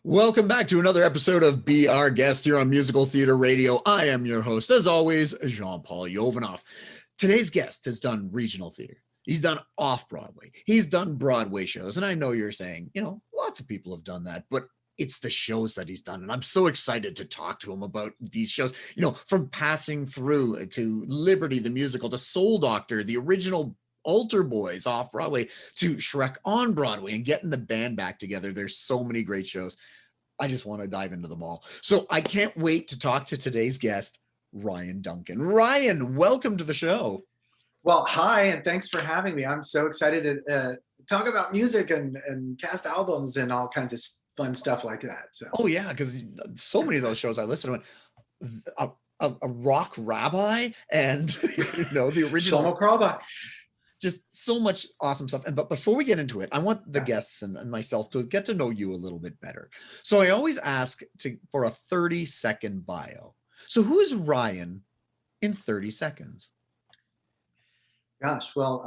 Welcome back to another episode of Be Our Guest here on Musical Theater Radio. I am your host, as always, Jean-Paul Yovanov. Today's guest has done regional theater. He's done off-Broadway. He's done Broadway shows. And I know you're saying, lots of people have done that, but it's the shows that he's done. And I'm so excited to talk to him about these shows, from Passing Through to Liberty, the musical, to Soul Doctor, the original Altar Boys off Broadway, to Shrek on Broadway, and getting the band back together. There's so many great shows. I just want to dive into them all. So I can't wait to talk to today's guest, Ryan Duncan. Ryan, welcome to the show. Well, hi, and thanks for having me. I'm so excited to talk about music and cast albums and all kinds of fun stuff like that. So. Oh yeah, because so many of those shows I listened to, a rock rabbi and the original Shlomo Carlebach. Just so much awesome stuff. But before we get into it, I want the guests and myself to get to know you a little bit better. So I always ask for a 30-second bio. So who is Ryan in 30 seconds? Gosh, well,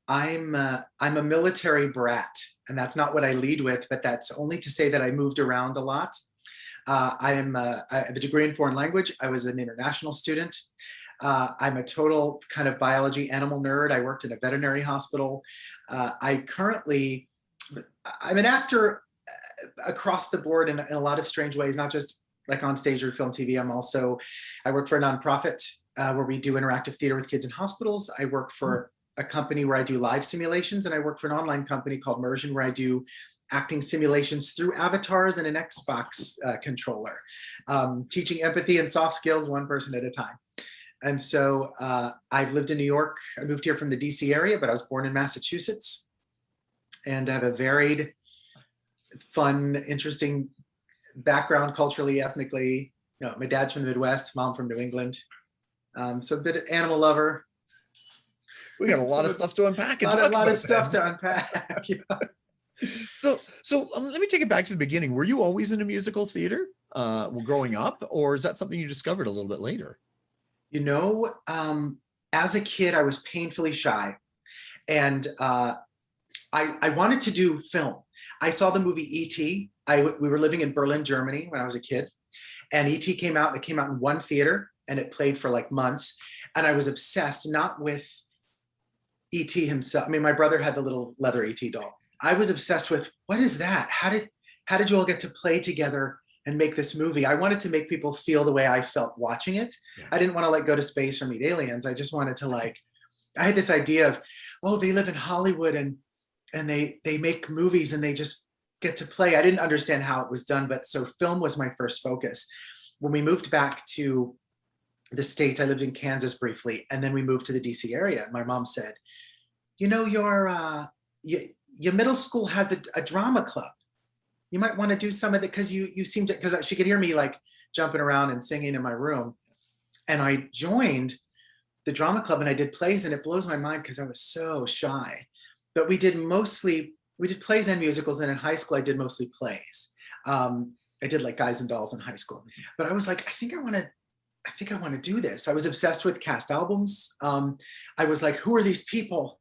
I'm a military brat, and that's not what I lead with, but that's only to say that I moved around a lot. I have a degree in foreign language. I was an international student. I'm a total kind of biology animal nerd. I worked in a veterinary hospital. I'm an actor across the board in a lot of strange ways, not just like on stage or film, TV. I work for a nonprofit where we do interactive theater with kids in hospitals. I work for a company where I do live simulations, and I work for an online company called Immersion where I do acting simulations through avatars and an Xbox controller, teaching empathy and soft skills one person at a time. And so I've lived in New York. I moved here from the D.C. area, but I was born in Massachusetts. And I have a varied, fun, interesting background culturally, ethnically. My dad's from the Midwest, mom from New England. So a bit of animal lover. We got a lot of stuff to unpack. A lot of stuff to unpack. Yeah. So let me take it back to the beginning. Were you always into musical theater growing up, or is that something you discovered a little bit later? As a kid, I was painfully shy, and I wanted to do film. I saw the movie E.T. We were living in Berlin, Germany when I was a kid, and E.T. came out, and it came out in one theater, and it played for like months, and I was obsessed, not with E.T. himself. I mean, my brother had the little leather E.T. doll. I was obsessed with, what is that? How did you all get to play together and make this movie? I wanted to make people feel the way I felt watching it. Yeah. I didn't want to go to space or meet aliens. I just wanted to I had this idea of, they live in Hollywood and they make movies and they just get to play. I didn't understand how it was done, but so film was my first focus. When we moved back to the States, I lived in Kansas briefly, and then we moved to the DC area. My mom said, your middle school has a drama club. You might want to do some of it because you seem to, because she could hear me jumping around and singing in my room. And I joined the drama club and I did plays, and it blows my mind because I was so shy. But we did plays and musicals, and in high school I did mostly plays. I did Guys and Dolls in high school. But I was I think I want to do this. I was obsessed with cast albums. I was who are these people?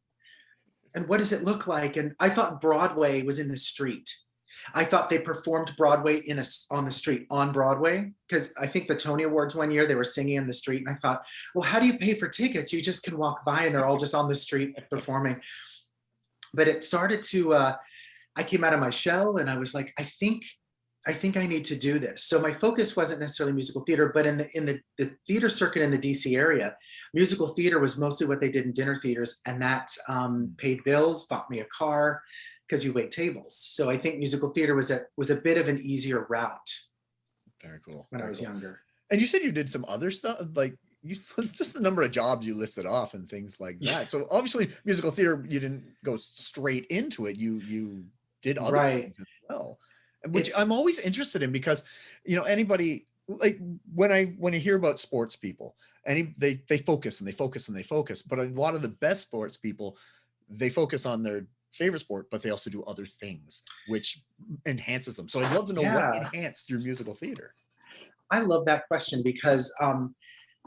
And what does it look like? And I thought Broadway was in the street. I thought they performed Broadway on the street on Broadway, because I think the Tony Awards one year they were singing in the street, and I thought, well, how do you pay for tickets? You just can walk by and they're all just on the street performing. But it started to, I came out of my shell and I was I think I need to do this. So my focus wasn't necessarily musical theater, but in the theater circuit in the DC area, musical theater was mostly what they did in dinner theaters, and that paid bills, bought me a car, because you wait tables. So I think musical theater was a bit of an easier route. Very cool. When I was younger. And you said you did some other stuff, just the number of jobs you listed off and things like that. So obviously musical theater, you didn't go straight into it. You did other things as well, which I'm always interested in, because anybody, when I hear about sports people, and they focus and they focus and they focus, but a lot of the best sports people, they focus on their favorite sport, but they also do other things which enhances them. So I'd love to know what enhanced your musical theater. I love that question, because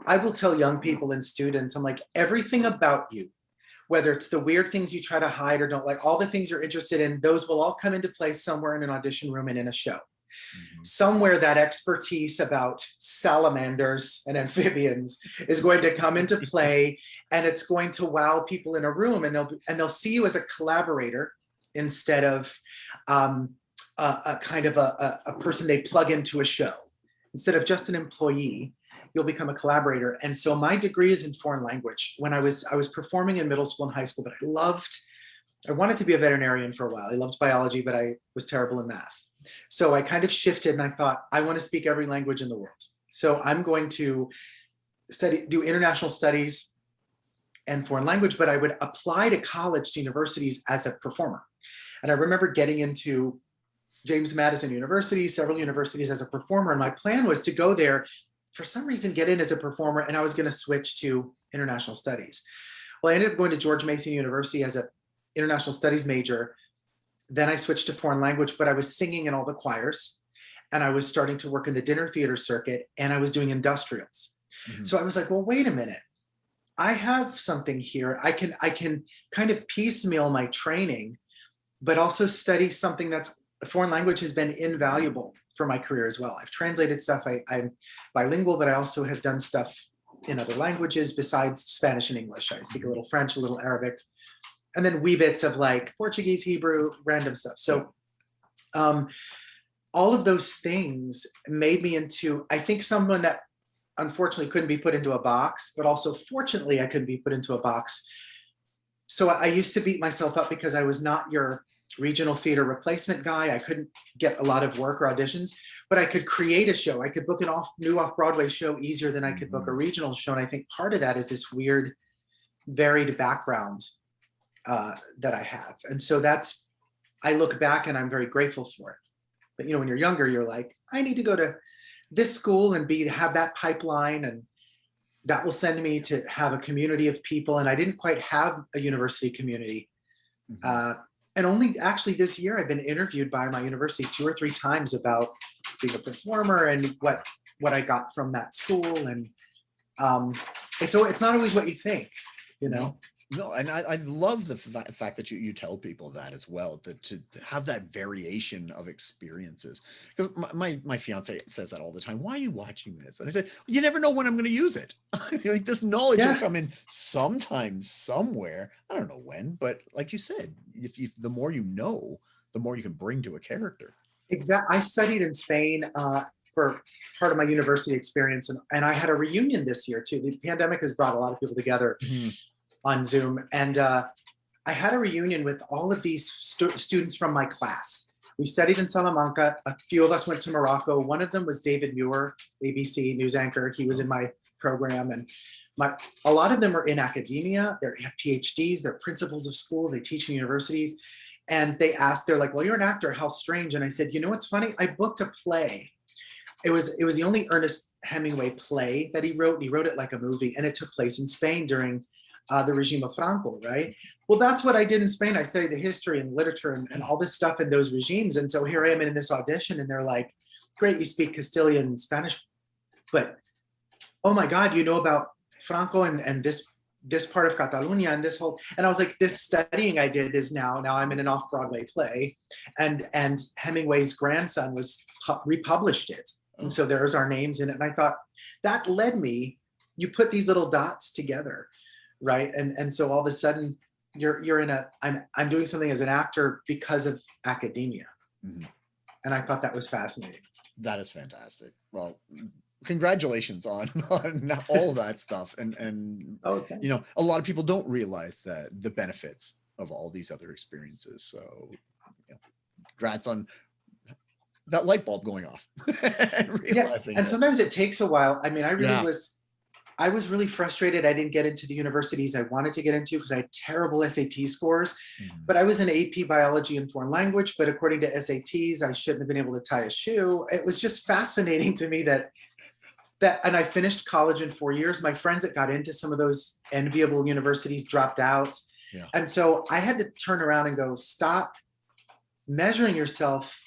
I will tell young people and students, I'm everything about you, whether it's the weird things you try to hide or don't like, all the things you're interested in, those will all come into play somewhere in an audition room and in a show. Mhm. Somewhere that expertise about salamanders and amphibians is going to come into play, and it's going to wow people in a room, and they'll see you as a collaborator instead of a kind of a person they plug into a show. Instead of just an employee, you'll become a collaborator. And so my degree is in foreign language. When I was performing in middle school and high school, but I wanted to be a veterinarian for a while. I loved biology, but I was terrible in math. So I kind of shifted and I thought, I want to speak every language in the world. So I'm going to do international studies and foreign language, but I would apply to college, to universities as a performer. And I remember getting into James Madison University, several universities as a performer. And my plan was to go there, for some reason, get in as a performer, and I was going to switch to international studies. Well, I ended up going to George Mason University as an international studies major. Then I switched to foreign language, but I was singing in all the choirs, and I was starting to work in the dinner theater circuit, and I was doing industrials. Mm-hmm. So I was like, well, wait a minute. I have something here. I can kind of piecemeal my training, but also study something that's foreign language has been invaluable for my career as well. I've translated stuff. I'm bilingual, but I also have done stuff in other languages besides Spanish and English. I speak a little French, a little Arabic, and then wee bits of like Portuguese, Hebrew, random stuff. So all of those things made me into, I think, someone that unfortunately couldn't be put into a box, but also fortunately I couldn't be put into a box. So I used to beat myself up because I was not your regional theater replacement guy. I couldn't get a lot of work or auditions, but I could create a show. I could book a new off-Broadway show easier than I could book a regional show. And I think part of that is this weird, varied background that I have. And so I look back and I'm very grateful for it. But when you're younger, you're like, I need to go to this school and have that pipeline, and that will send me to have a community of people. And I didn't quite have a university community. And only actually this year I've been interviewed by my university 2 or 3 times about being a performer and what I got from that school. And it's not always what you think, No, and I love the fact that you tell people that as well, to have that variation of experiences. Because my fiance says that all the time. Why are you watching this? And I say, you never know when I'm going to use it. Like, this knowledge will come in sometime, somewhere. I don't know when, but like you said, the more you know, the more you can bring to a character. Exactly. I studied in Spain for part of my university experience, and I had a reunion this year too. The pandemic has brought a lot of people together. On Zoom. And I had a reunion with all of these students from my class. We studied in Salamanca. A few of us went to Morocco. One of them was David Muir, ABC news anchor. He was in my program. And a lot of them are in academia. They have PhDs. They're principals of schools. They teach in universities. And they're like, well, you're an actor. How strange. And I said, what's funny? I booked a play. It was the only Ernest Hemingway play that he wrote. And he wrote it like a movie. And it took place in Spain during the regime of Franco, right? Well, that's what I did in Spain. I studied the history and literature and all this stuff in those regimes. And so here I am in this audition, and they're like, great, you speak Castilian and Spanish, but oh my God, you know about Franco and this part of Catalonia and this whole, and I was like, this studying I did is now I'm in an off-Broadway play, and Hemingway's grandson republished it. And so there's our names in it. And I thought that led me, you put these little dots together. Right. And so all of a sudden you're in I'm doing something as an actor because of academia. And I thought that was fascinating. That is fantastic. Well, congratulations on all of that stuff. And okay. A lot of people don't realize that the benefits of all these other experiences. So congrats on that light bulb going off. And sometimes it takes a while. I mean, I was really frustrated. I didn't get into the universities I wanted to get into because I had terrible SAT scores, but I was in AP biology and foreign language, but according to SATs, I shouldn't have been able to tie a shoe. It was just fascinating to me that, and I finished college in 4 years. My friends that got into some of those enviable universities dropped out. Yeah. And so I had to turn around and go, stop measuring yourself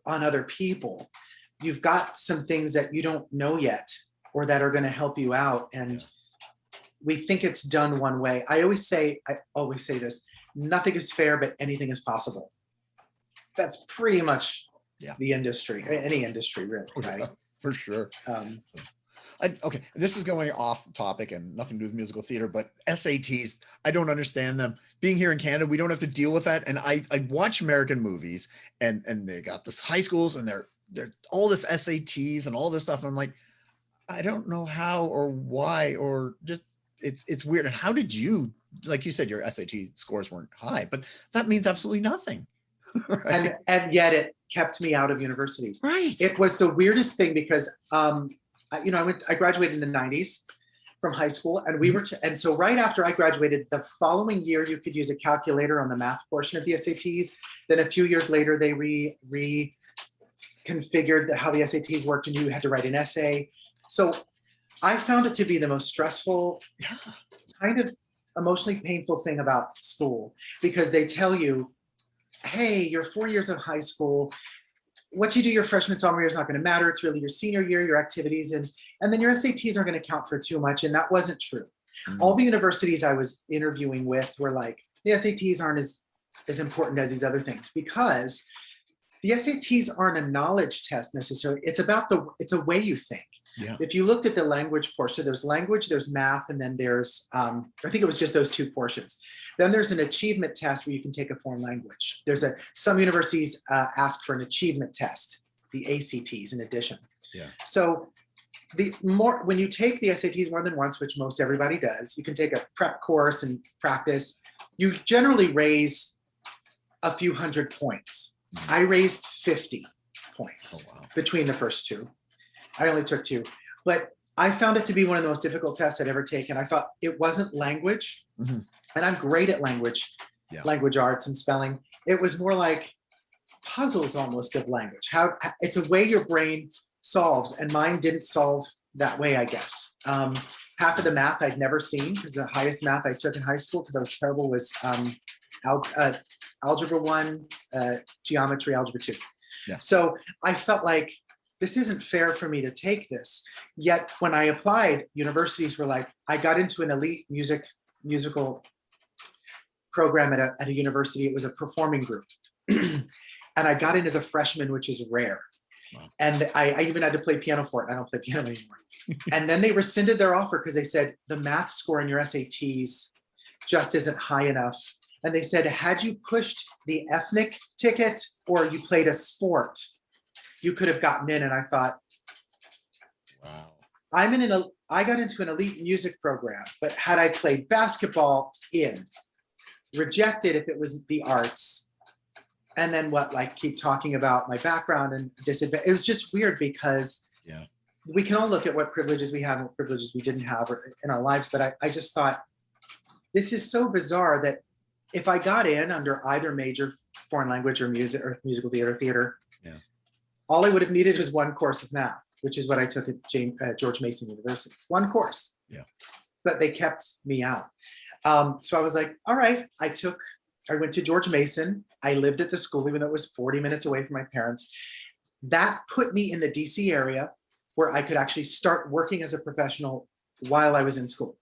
on other people. You've got some things that you don't know yet, or that are going to help you out. And we think it's done one way. I always say this, nothing is fair, but anything is possible. That's pretty much the industry, any industry really, right? For sure. Okay, this is going off topic and nothing to do with musical theater, but SATs, I don't understand them. Being here in Canada, we don't have to deal with that. And I watch American movies and they got this high schools and they're all this SATs and all this stuff. And I'm like, I don't know how or why, or just it's weird. And how did you, like you said, your SAT scores weren't high, but that means absolutely nothing. Right? And yet it kept me out of universities. Right. It was the weirdest thing because I graduated in the 90s from high school, and and so right after I graduated, the following year you could use a calculator on the math portion of the SATs. Then a few years later they reconfigured how the SATs worked, and you had to write an essay. So I found it to be the most stressful, kind of emotionally painful thing about school, because they tell you, hey, your 4 years of high school, what you do your freshman, sophomore year is not going to matter. It's really your senior year, your activities, and then your SATs aren't going to count for too much. And that wasn't true. All the universities I was interviewing with were like, the SATs aren't as important as these other things, because the SATs aren't a knowledge test necessarily. It's a way you think. Yeah. If you looked at the language portion, there's language, there's math, and then there's, I think it was just those two portions. Then there's an achievement test where you can take a foreign language. Some universities ask for an achievement test, the ACTs in addition. Yeah. So when you take the SATs more than once, which most everybody does, you can take a prep course and practice. You generally raise a few hundred points. I raised 50 points between the first two. I only took 2, but I found it to be one of the most difficult tests I'd ever taken. I thought it wasn't language, and I'm great at language arts and spelling. It was more like puzzles almost of language. How it's a way your brain solves, and mine didn't solve that way, I guess. Half of the math I'd never seen, because the highest math I took in high school, because I was terrible, was Algebra 1, Geometry, Algebra 2. Yeah. So I felt like, this isn't fair for me to take this. Yet when I applied, universities were like, I got into an elite musical program at a university. It was a performing group. And I got in as a freshman, which is rare. Wow. And I even had to play piano for it. I don't play piano anymore. And then they rescinded their offer because they said the math score in your SATs just isn't high enough. And they said, had you pushed the ethnic ticket or you played a sport, you could have gotten in. And I thought, wow, I got into an elite music program, but had I played basketball, rejected if it was the arts. And then keep talking about my background and disadvantage. It was just weird because we can all look at what privileges we have and what privileges we didn't have in our lives. But I just thought, this is so bizarre that if I got in under either major, foreign language or music or musical theater, all I would have needed was one course of math, which is what I took at George Mason University. One course. Yeah. But they kept me out. So I was like, all right, I went to George Mason. I lived at the school, even though it was 40 minutes away from my parents. That put me in the DC area where I could actually start working as a professional while I was in school.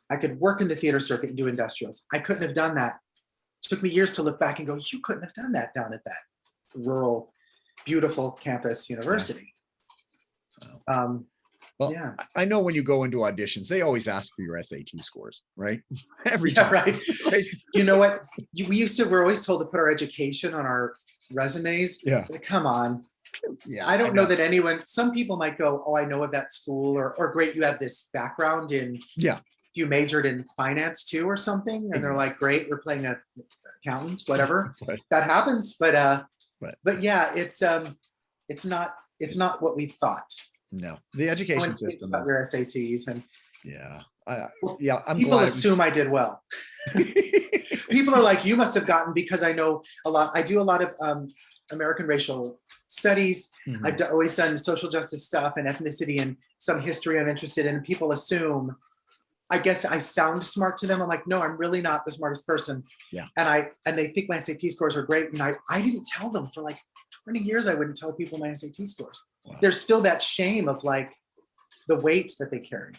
I could work in the theater circuit and do industrials. I couldn't have done that. It took me years to look back and go, you couldn't have done that down at that rural, beautiful campus university. Well, I know when you go into auditions, they always ask for your SAT scores, right? Every time. Right. You know what? We're always told to put our education on our resumes. Yeah. Come on. Yeah. I don't know that some people might go, oh, I know of that school, or great, you have this background in, you majored in finance too or something. And they're like, great, we're playing accountants, whatever. That happens. But yeah, it's not what we thought. No, the education system. About your SATs and I'm people assume I did well. People are like, you must have gotten, because I know a lot. I do a lot of American racial studies. Mm-hmm. I've always done social justice stuff and ethnicity and some history I'm interested in. People assume, I guess I sound smart to them. I'm like, no, I'm really not the smartest person. Yeah. And they think my SAT scores are great. And I didn't tell them for like 20 years. I wouldn't tell people my SAT scores. Wow. There's still that shame of like the weight that they carry.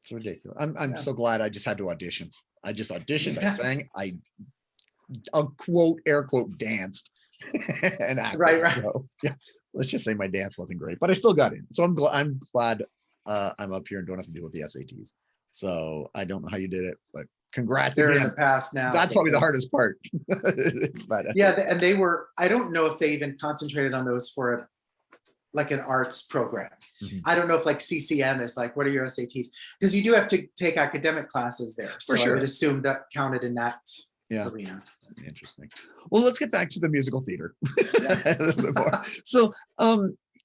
It's ridiculous. I'm so glad I just had to audition. I just auditioned. I sang. I'll quote, air quote, danced and acting. Right. So, yeah, let's just say my dance wasn't great, but I still got in. So I'm glad I'm up here and don't have to deal with the SATs. So I don't know how you did it, but congrats They're again. in the past now. That's probably the hardest part. It's that and they were, I don't know if they even concentrated on those for like an arts program. I don't know if like CCM is like, what are your SATs? Because you do have to take academic classes there. So I would assume that counted in that arena. Interesting. Well, let's get back to the musical theater. So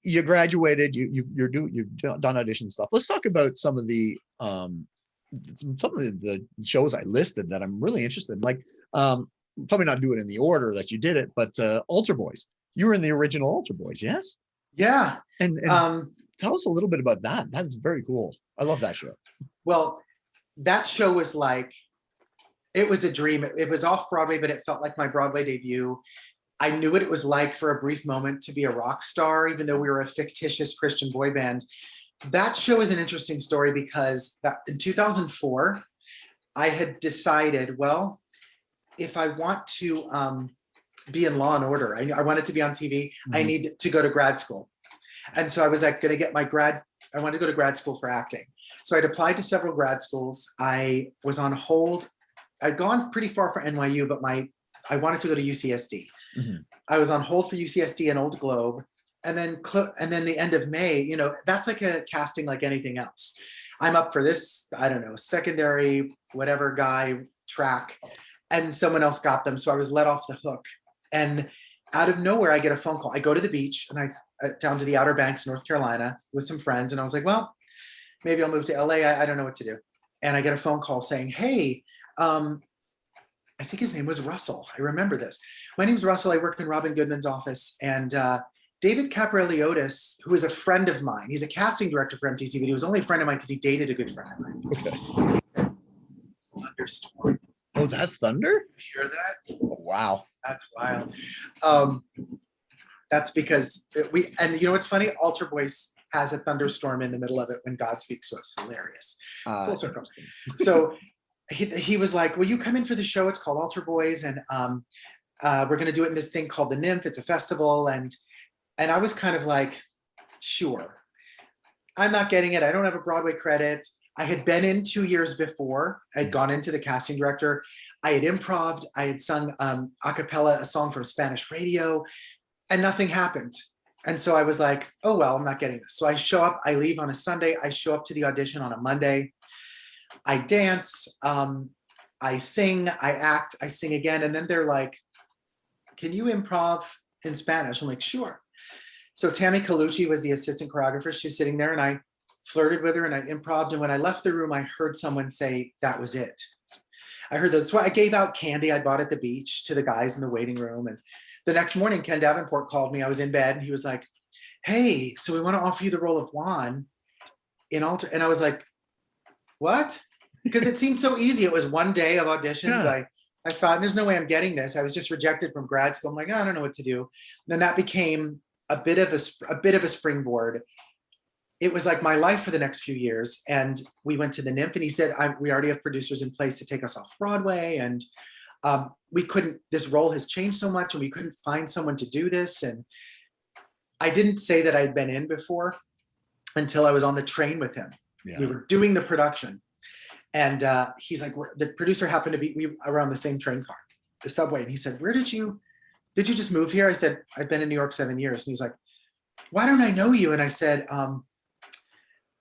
you graduated, you've done audition stuff. Let's talk about some of the shows I listed that I'm really interested in. Like probably not do it in the order that you did it, but Altar Boyz. You were in the original Altar Boyz, yes? Yeah. And tell us a little bit about that. That's very cool. I love that show. Well, that show was like, it was a dream. It was off-Broadway, but it felt like my Broadway debut. I knew what it was like for a brief moment to be a rock star, even though we were a fictitious Christian boy band. That show is an interesting story because in 2004, I had decided, well, if I want to be in Law and Order, I wanted to be on TV, I need to go to grad school. And so I was like, going to get my I wanted to go to grad school for acting. So I'd applied to several grad schools. I was on hold. I'd gone pretty far for NYU, but I wanted to go to UCSD. I was on hold for UCSD and Old Globe. And then the end of May, that's like a casting like anything else. I'm up for this, I don't know, secondary, whatever guy track, and someone else got them. So I was let off the hook. And out of nowhere, I get a phone call. I go to the beach and down to the Outer Banks, North Carolina with some friends. And I was like, well, maybe I'll move to LA. I don't know what to do. And I get a phone call saying, hey, I think his name was Russell. I remember this. My name's Russell. I work in Robin Goodman's office. And David Capreliotis, who is a friend of mine, he's a casting director for MTC, but he was only a friend of mine because he dated a good friend of mine. Okay. Thunderstorm. Oh, that's thunder? You hear that? Oh, wow. That's wild. That's because and you know what's funny? Altar Boyz has a thunderstorm in the middle of it when God speaks to us. Hilarious. Full circle. So he was like, will you come in for the show? It's called Altar Boyz. And we're going to do it in this thing called the Nymph. It's a festival. And I was kind of like, sure. I'm not getting it. I don't have a Broadway credit. I had been in 2 years before. I'd gone into the casting director. I had improv'd. I had sung a cappella, a song from Spanish radio, and nothing happened. And so I was like, oh, well, I'm not getting this. So I show up, I leave on a Sunday. I show up to the audition on a Monday. I dance, I sing, I act, I sing again. And then they're like, can you improv in Spanish? I'm like, sure. So Tammy Colucci was the assistant choreographer. She was sitting there and I flirted with her and I improv'd. And when I left the room, I heard someone say, that was it. I heard those. So I gave out candy I bought at the beach to the guys in the waiting room. And the next morning, Ken Davenport called me. I was in bed and he was like, hey, so we want to offer you the role of Juan in Altar. And I was like, what? Because it seemed so easy. It was one day of auditions. Yeah. I thought there's no way I'm getting this. I was just rejected from grad school. I'm like, I don't know what to do. And then that became a bit of a springboard. It was like my life for the next few years. And we went to the Nymph and he said, we already have producers in place to take us off Broadway. And this role has changed so much and we couldn't find someone to do this. And I didn't say that I'd been in before until I was on the train with him. Yeah. We were doing the production. And he's like, the producer happened to be, we were on the same train car, the subway. And he said, did you just move here? I said, I've been in New York 7 years. And he's like, why don't I know you? And I said,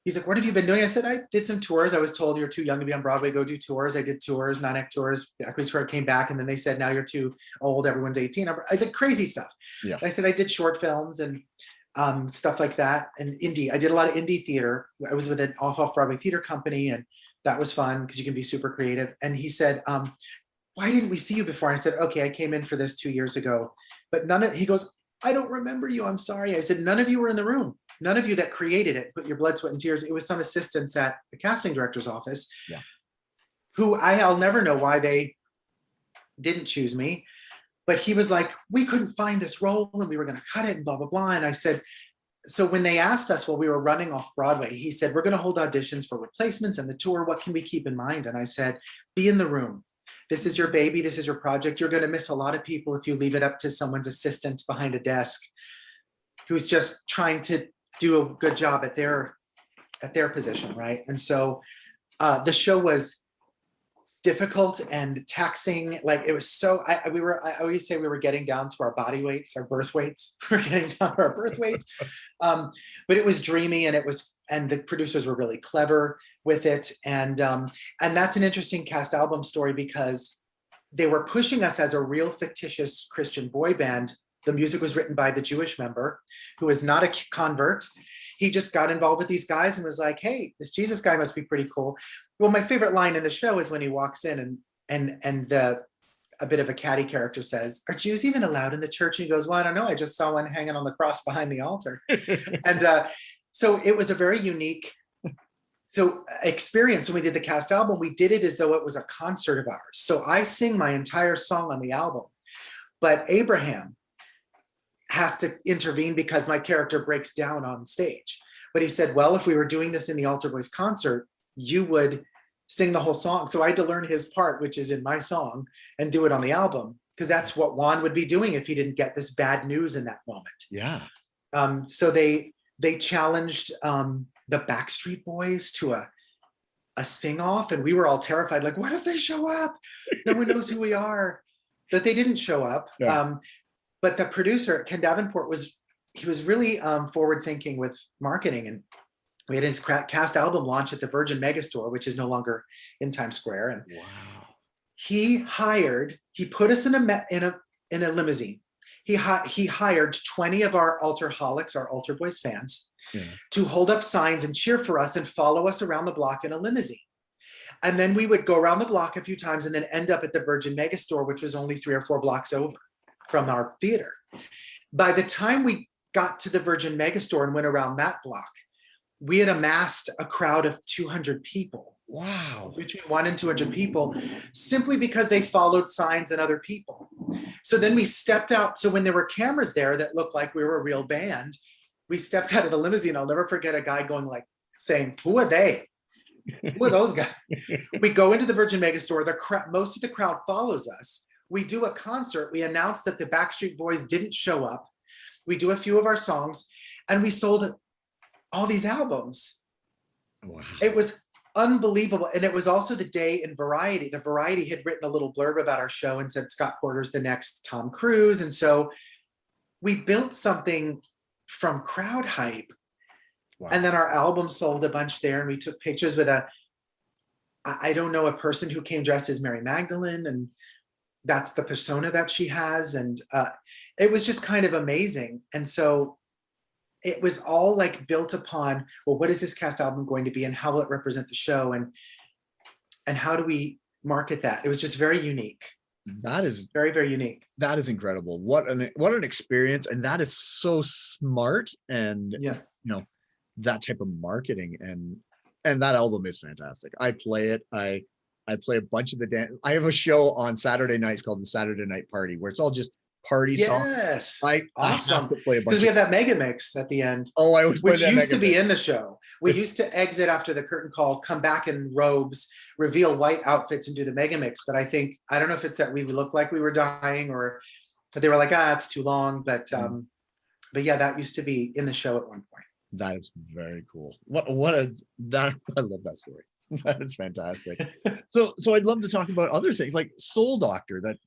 he's like, what have you been doing? I said, I did some tours. I was told you're too young to be on Broadway, go do tours. I did tours, non-act tours, the equity tour, came back. And then they said, now you're too old, everyone's 18. I did crazy stuff. Yeah. I said, I did short films and stuff like that. And indie, I did a lot of indie theater. I was with an off-Broadway theater company and that was fun because you can be super creative. And he said, why didn't we see you before? I said, okay, I came in for this 2 years ago, but he goes, I don't remember you. I'm sorry. I said, none of you were in the room. None of you that created it, put your blood, sweat, and tears. It was some assistants at the casting director's office, yeah, who I'll never know why they didn't choose me. But he was like, we couldn't find this role and we were going to cut it and blah, blah, blah. And I said, so when they asked us while we were running off Broadway, he said, we're going to hold auditions for replacements and the tour. What can we keep in mind? And I said, be in the room. This is your baby. This is your project. You're going to miss a lot of people if you leave it up to someone's assistant behind a desk who's just trying to do a good job at their position, right? And so the show was difficult and taxing. Like it was so, I always say we were getting down to our body weights, our birth weights. We're getting down to our birth weights. But it was dreamy, and the producers were really clever with it. And that's an interesting cast album story, because they were pushing us as a real fictitious Christian boy band. The music was written by the Jewish member, who is not a convert. He just got involved with these guys and was like, hey, this Jesus guy must be pretty cool. Well, my favorite line in the show is when he walks in and a bit of a catty character says, are Jews even allowed in the church? And he goes, well, I don't know. I just saw one hanging on the cross behind the altar. And so it was a very unique experience. When we did the cast album, we did it as though it was a concert of ours. So I sing my entire song on the album, but Abraham has to intervene because my character breaks down on stage. But he said, well, if we were doing this in the Altar Boys concert, you would sing the whole song. So I had to learn his part, which is in my song, and do it on the album, because that's what Juan would be doing if he didn't get this bad news in that moment. Yeah. So they challenged the Backstreet Boys to a sing-off, and we were all terrified, like, what if they show up? No one knows who we are. But they didn't show up. Yeah. But the producer, Ken Davenport, was really forward-thinking with marketing, and we had his cast album launch at the Virgin Megastore, which is no longer in Times Square. And wow. He put us in a limousine. He hired 20 of our Altarholics, our Altar Boys fans, to hold up signs and cheer for us and follow us around the block in a limousine. And then we would go around the block a few times and then end up at the Virgin Megastore, which was only 3 or 4 blocks over from our theater. By the time we got to the Virgin Megastore and went around that block, we had amassed a crowd of 200 people. Wow. Between 100 and 200 people, simply because they followed signs and other people. So then we stepped out. So when there were cameras there that looked like we were a real band, we stepped out of the limousine. I'll never forget a guy going like, saying, who are they? Who are those guys? We go into the Virgin Megastore. Most of the crowd follows us. We do a concert. We announce that the Backstreet Boys didn't show up. We do a few of our songs, and we sold all these albums. Wow. It was unbelievable. And it was also the day in Variety. The Variety had written a little blurb about our show and said Scott Porter's the next Tom Cruise. And so we built something from crowd hype. Wow. And then our album sold a bunch there, and we took pictures with I don't know, a person who came dressed as Mary Magdalene, and that's the persona that she has. And it was just kind of amazing. And so it was all like built upon, well, what is this cast album going to be, and how will it represent the show, and how do we market that? It was just very unique. That is very, very unique. That is incredible. What an experience. And that is so smart. And that type of marketing, and that album is fantastic. I play it. I play a bunch of the dance. I have a show on Saturday nights called the Saturday Night Party, where it's all just party songs. Yes, awesome. I have to play a bunch because we have that mega mix at the end. Oh, I would play which that used to be mix in the show. We used to exit after the curtain call, come back in robes, reveal white outfits, and do the mega mix. But I don't know if it's that we looked like we were dying, or they were like, it's too long. But yeah, that used to be in the show at one point. That is very cool. I love that story. That is fantastic. So I'd love to talk about other things like Soul Doctor that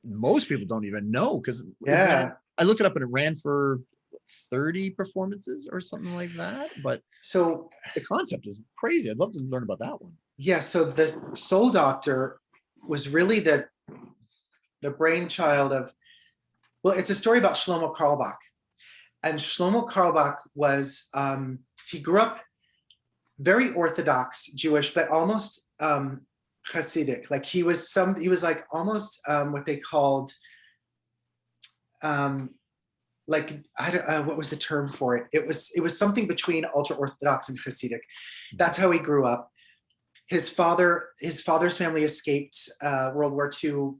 most people don't even know, because I looked it up and it ran for 30 performances or something like that. But so the concept is crazy. I'd love to learn about that one. Yeah. So the Soul Doctor was really the brainchild of, it's a story about Shlomo Carlebach. And Shlomo Carlebach was, he grew up very Orthodox Jewish, but almost Hasidic. Like he was like almost what they called, what was the term for it? It was something between ultra Orthodox and Hasidic. That's how he grew up. His father's family escaped World War II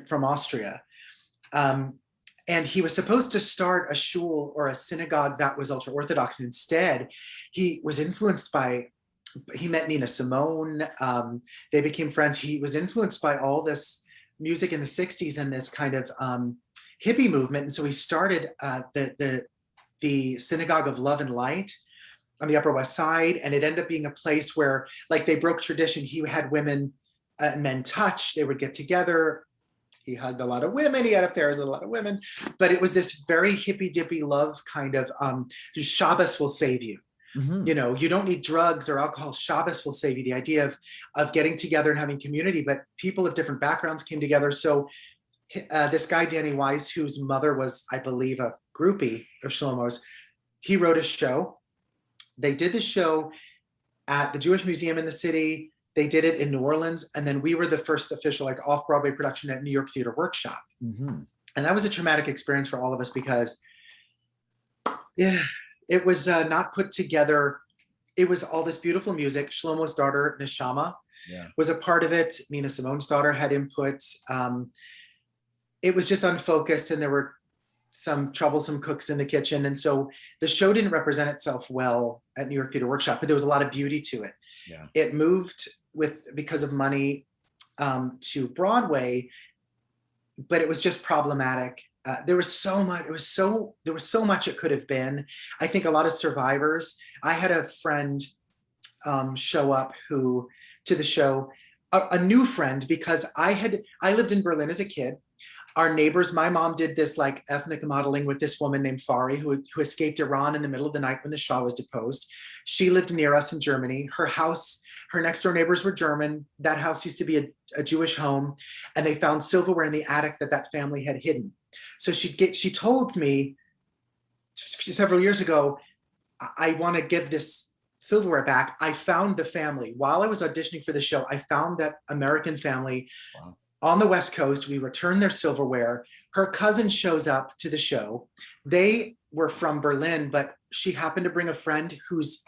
from Austria. And he was supposed to start a shul or a synagogue that was ultra-Orthodox. And instead, he was influenced by he met Nina Simone. They became friends. He was influenced by all this music in the 60s and this kind of hippie movement. And so he started the Synagogue of Love and Light on the Upper West Side. And it ended up being a place where, like, they broke tradition. He had women and men touch. They would get together. He hugged a lot of women. He had affairs with a lot of women. But it was this very hippy-dippy love kind of, Shabbos will save you. Mhm. You know, you don't need drugs or alcohol. Shabbos will save you. The idea of getting together and having community, but people of different backgrounds came together. So this guy, Danny Weiss, whose mother was, I believe, a groupie of Shlomo's, he wrote a show. They did the show at the Jewish Museum in the city. They did it in New Orleans. And then we were the first official, like, off-Broadway production at New York Theater Workshop. Mm-hmm. And that was a traumatic experience for all of us because, yeah, it was not put together. It was all this beautiful music. Shlomo's daughter, Neshama, was a part of it. Nina Simone's daughter had input. It was just unfocused, and there were some troublesome cooks in the kitchen. And so the show didn't represent itself well at New York Theater Workshop, but there was a lot of beauty to it. Yeah. It moved because of money to Broadway, but it was just problematic. There was so much. There was so much it could have been. I think a lot of survivors. I had a friend show up to the show, a new friend, because I lived in Berlin as a kid. Our neighbors, my mom did this like ethnic modeling with this woman named Fari, who escaped Iran in the middle of the night when the Shah was deposed. She lived near us in Germany. Her next door neighbors were German. That house used to be a Jewish home, and they found silverware in the attic that family had hidden. So she told me several years ago, I want to give this silverware back. I found the family. While I was auditioning for the show, I found that American family. Wow. On the West Coast. We returned their silverware. Her cousin shows up to the show. They were from Berlin, but she happened to bring a friend whose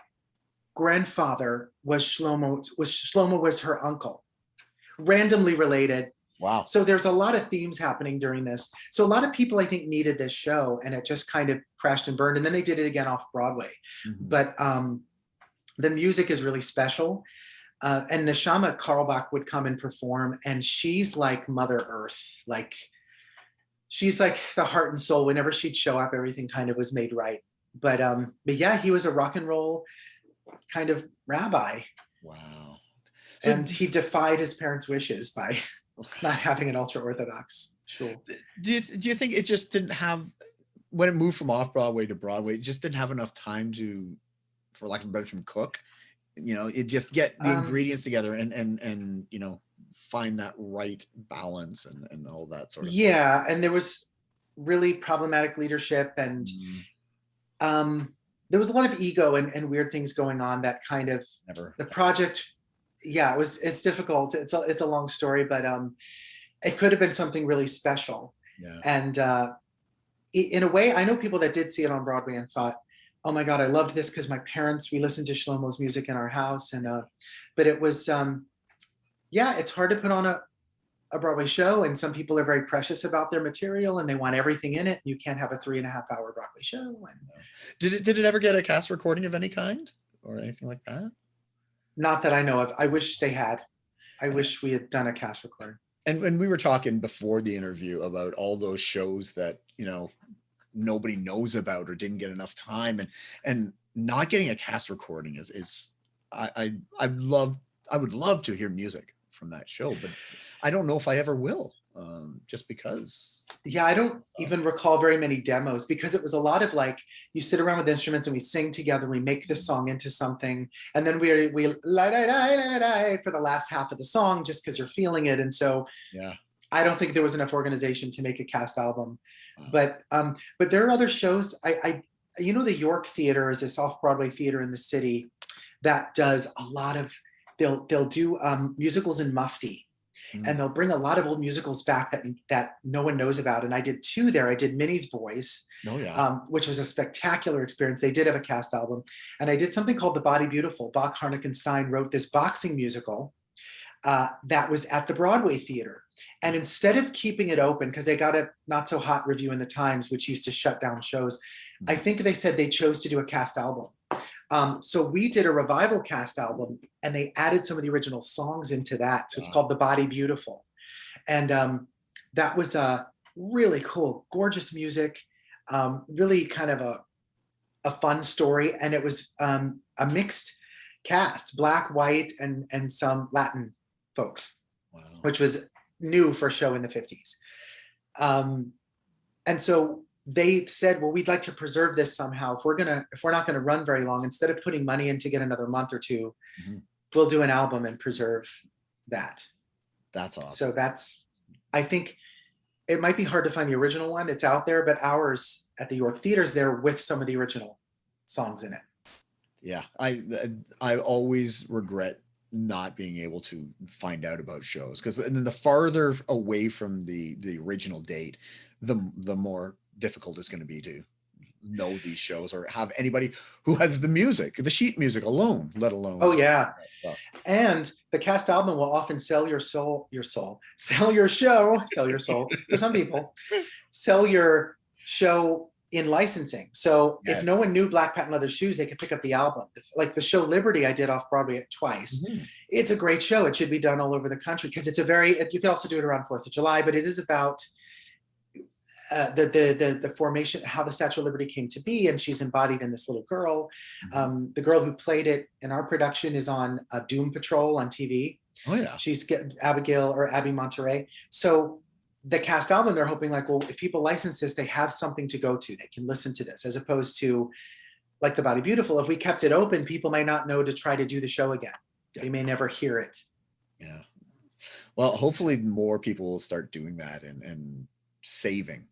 grandfather was Shlomo. Shlomo was her uncle, randomly related. Wow. So there's a lot of themes happening during this. So a lot of people, I think, needed this show, and it just kind of crashed and burned. And then they did it again off Broadway. Mm-hmm. But the music is really special. And Neshama Karlbach would come and perform, and she's like Mother Earth. Like, she's like the heart and soul. Whenever she'd show up, everything kind of was made right. But yeah, he was a rock and roll kind of rabbi. Wow. And he defied his parents' wishes by not having an ultra-Orthodox shul. Do you think it just didn't have, when it moved from off-Broadway to Broadway, it just didn't have enough time to, for lack of a better term, cook? You know, it just get the ingredients together and you know, find that right balance and all that sort of thing. And there was really problematic leadership, and there was a lot of ego and weird things going on that kind of the project. Yeah, it's difficult. It's a long story, but it could have been something really special. Yeah. And in a way, I know people that did see it on Broadway and thought, oh my God, I loved this because my parents, we listened to Shlomo's music in our house. And but it was, it's hard to put on a Broadway show, and some people are very precious about their material and they want everything in it. You can't have a 3.5-hour Broadway show. And did it ever get a cast recording of any kind or anything like that? Not that I know of. I wish they had. I wish we had done a cast recording. And when we were talking before the interview about all those shows that, you know, nobody knows about or didn't get enough time, and not getting a cast recording is I would love to hear music from that show, but I don't know if I ever will, just because. Yeah, I don't even recall very many demos, because it was a lot of like, you sit around with instruments and we sing together, we make the song into something, and then we la da da da da for the last half of the song just because you're feeling it. And so yeah, I don't think there was enough organization to make a cast album. But there are other shows. You know, the York Theater is this off-Broadway theater in the city that does a lot of, they'll do musicals in Mufti, and they'll bring a lot of old musicals back that no one knows about. And I did 2 there. I did Minnie's Boyz, which was a spectacular experience. They did have a cast album. And I did something called The Body Beautiful. Bach, Harnick, and Stein wrote this boxing musical that was at the Broadway theater. And instead of keeping it open, because they got a not so hot review in the Times, which used to shut down shows, I think they said they chose to do a cast album. So we did a revival cast album, and they added some of the original songs into that. So it's called The Body Beautiful. And that was really cool, gorgeous music, really kind of a fun story. And it was a mixed cast, Black, white, and some Latin folks, which was new for a show in the 50s. And so they said, well, we'd like to preserve this somehow. If we're not gonna run very long, instead of putting money in to get another month or two, we'll do an album and preserve that. That's awesome. So I think it might be hard to find the original one. It's out there, but ours at the York Theater's there with some of the original songs in it. Yeah, I always regret not being able to find out about shows, because then the farther away from the original date, the more difficult it's going to be to know these shows or have anybody who has the music, the sheet music alone, let alone stuff. And the cast album will often sell your soul, sell your show, sell your soul for some people, sell your show in licensing. So if no one knew Black Patent Leather Shoes, they could pick up the album. Like the show Liberty, I did Off-Broadway twice. It's a great show. It should be done all over the country, because it's you can also do it around 4th of July, but it is about the formation, how the Statue of Liberty came to be, and she's embodied in this little girl. The girl who played it in our production is on Doom Patrol on TV. Oh yeah, she's Abby Monterey. So the cast album, they're hoping like, well, if people license this, they have something to go to. They can listen to this, as opposed to like The Body Beautiful. If we kept it open, people might not know to try to do the show again. They may never hear it. Yeah. Well, hopefully more people will start doing that and saving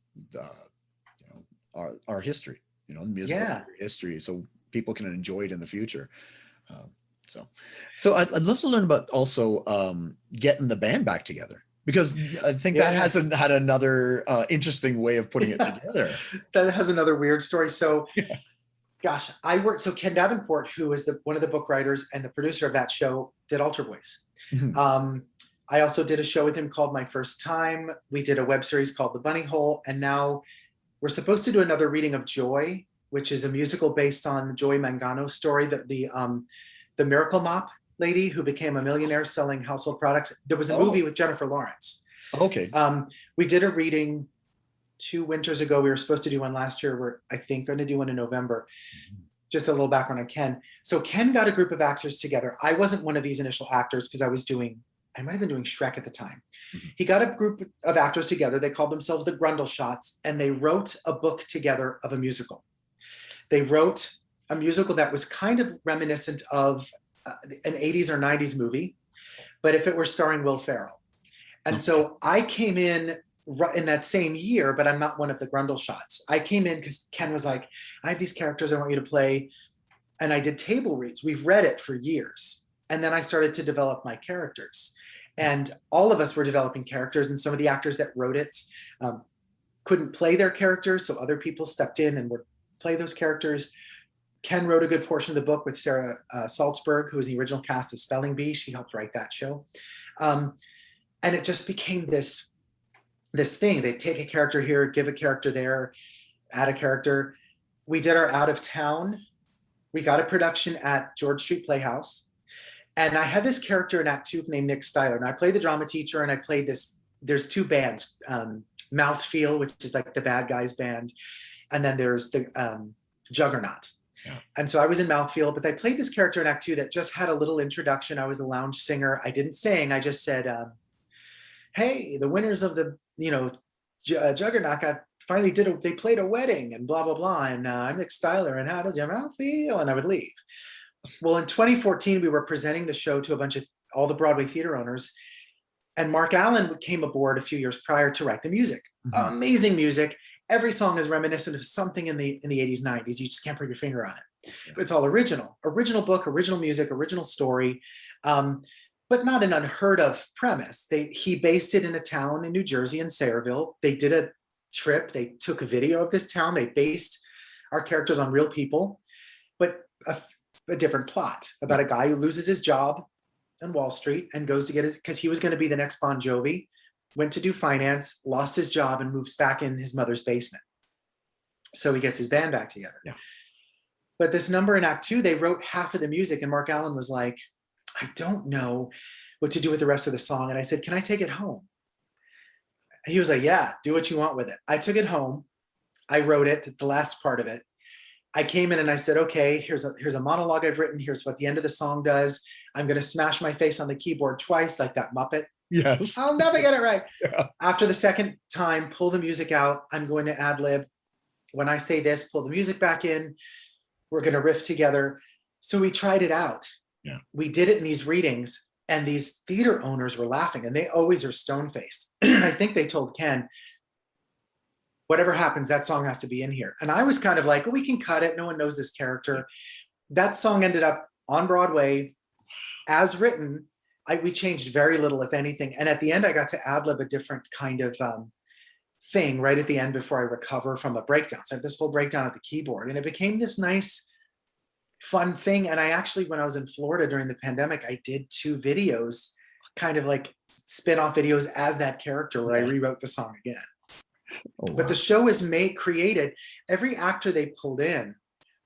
our history, the musical history, so people can enjoy it in the future. So I'd love to learn about also getting the band back together, because I think that hasn't had another interesting way of putting it together. That has another weird story. So gosh, so Ken Davenport, who is one of the book writers and the producer of that show, did Altar Boys. I also did a show with him called My First Time. We did a web series called The Bunny Hole. And now we're supposed to do another reading of Joy, which is a musical based on Joy Mangano's story, the Miracle Mop lady who became a millionaire selling household products. There was a movie with Jennifer Lawrence. Okay. We did a reading 2 winters ago. We were supposed to do one last year. We're, I think, going to do one in November. Just a little background on Ken. So Ken got a group of actors together. I wasn't one of these initial actors, because I might have been doing Shrek at the time. He got a group of actors together. They called themselves the Grundle Shots, and they wrote a book together of a musical. They wrote a musical that was kind of reminiscent of an 80s or 90s movie, but if it were starring Will Ferrell. And so I came in that same year, but I'm not one of the Grundle Shots. I came in because Ken was like, I have these characters I want you to play. And I did table reads. We've read it for years. And then I started to develop my characters. And all of us were developing characters, and some of the actors that wrote it couldn't play their characters, so other people stepped in and would play those characters. Ken wrote a good portion of the book with Sarah Salzberg, who was the original cast of Spelling Bee. She helped write that show. And it just became this thing. They'd take a character here, give a character there, add a character. We did our Out of Town. We got a production at George Street Playhouse. And I had this character in Act 2 named Nick Styler. And I played the drama teacher, and I played there's 2 bands, Mouthfeel, which is like the bad guys band. And then there's the Juggernaut. Yeah. And so I was in Mouthfeel, but I played this character in Act 2 that just had a little introduction. I was a lounge singer. I didn't sing. I just said, hey, the winners of the, Juggernaut they played a wedding and blah, blah, blah. And I'm Nick Styler, and how does your mouth feel? And I would leave. Well, in 2014, we were presenting the show to all the Broadway theater owners, and Mark Allen came aboard a few years prior to write the music. Amazing music. Every song is reminiscent of something in the 80s, 90s. You just can't put your finger on it. But it's all original book, original music, original story, but not an unheard of premise. He based it in a town in New Jersey, in Sayreville. They did a trip. They took a video of this town. They based our characters on real people, but a different plot about a guy who loses his job on Wall Street and goes to get because he was going to be the next Bon Jovi, went to do finance, lost his job, and moves back in his mother's basement. So he gets his band back together. Yeah. But this number in Act 2, they wrote half of the music, and Mark Allen was like, I don't know what to do with the rest of the song. And I said, can I take it home? He was like, yeah, do what you want with it. I took it home. I wrote it, the last part of it. I came in and I said, okay, here's a monologue I've written. Here's what the end of the song does. I'm going to smash my face on the keyboard twice, like that Muppet. Yes. I'll never get it right. Yeah. After the second time, pull the music out. I'm going to ad lib. When I say this, pull the music back in. We're going to riff together. So we tried it out. Yeah. We did it in these readings, and these theater owners were laughing, and they always are stone-faced. I think they told Ken, whatever happens, that song has to be in here. And I was kind of like, well, we can cut it. No one knows this character. That song ended up on Broadway as written. We changed very little, if anything. And at the end, I got to ad-lib a different kind of thing right at the end before I recover from a breakdown. So I had this full breakdown at the keyboard, and it became this nice, fun thing. And I actually, when I was in Florida during the pandemic, I did 2 videos, kind of like spin-off videos as that character, where I rewrote the song again. Oh, wow. But the show is created. Every actor they pulled in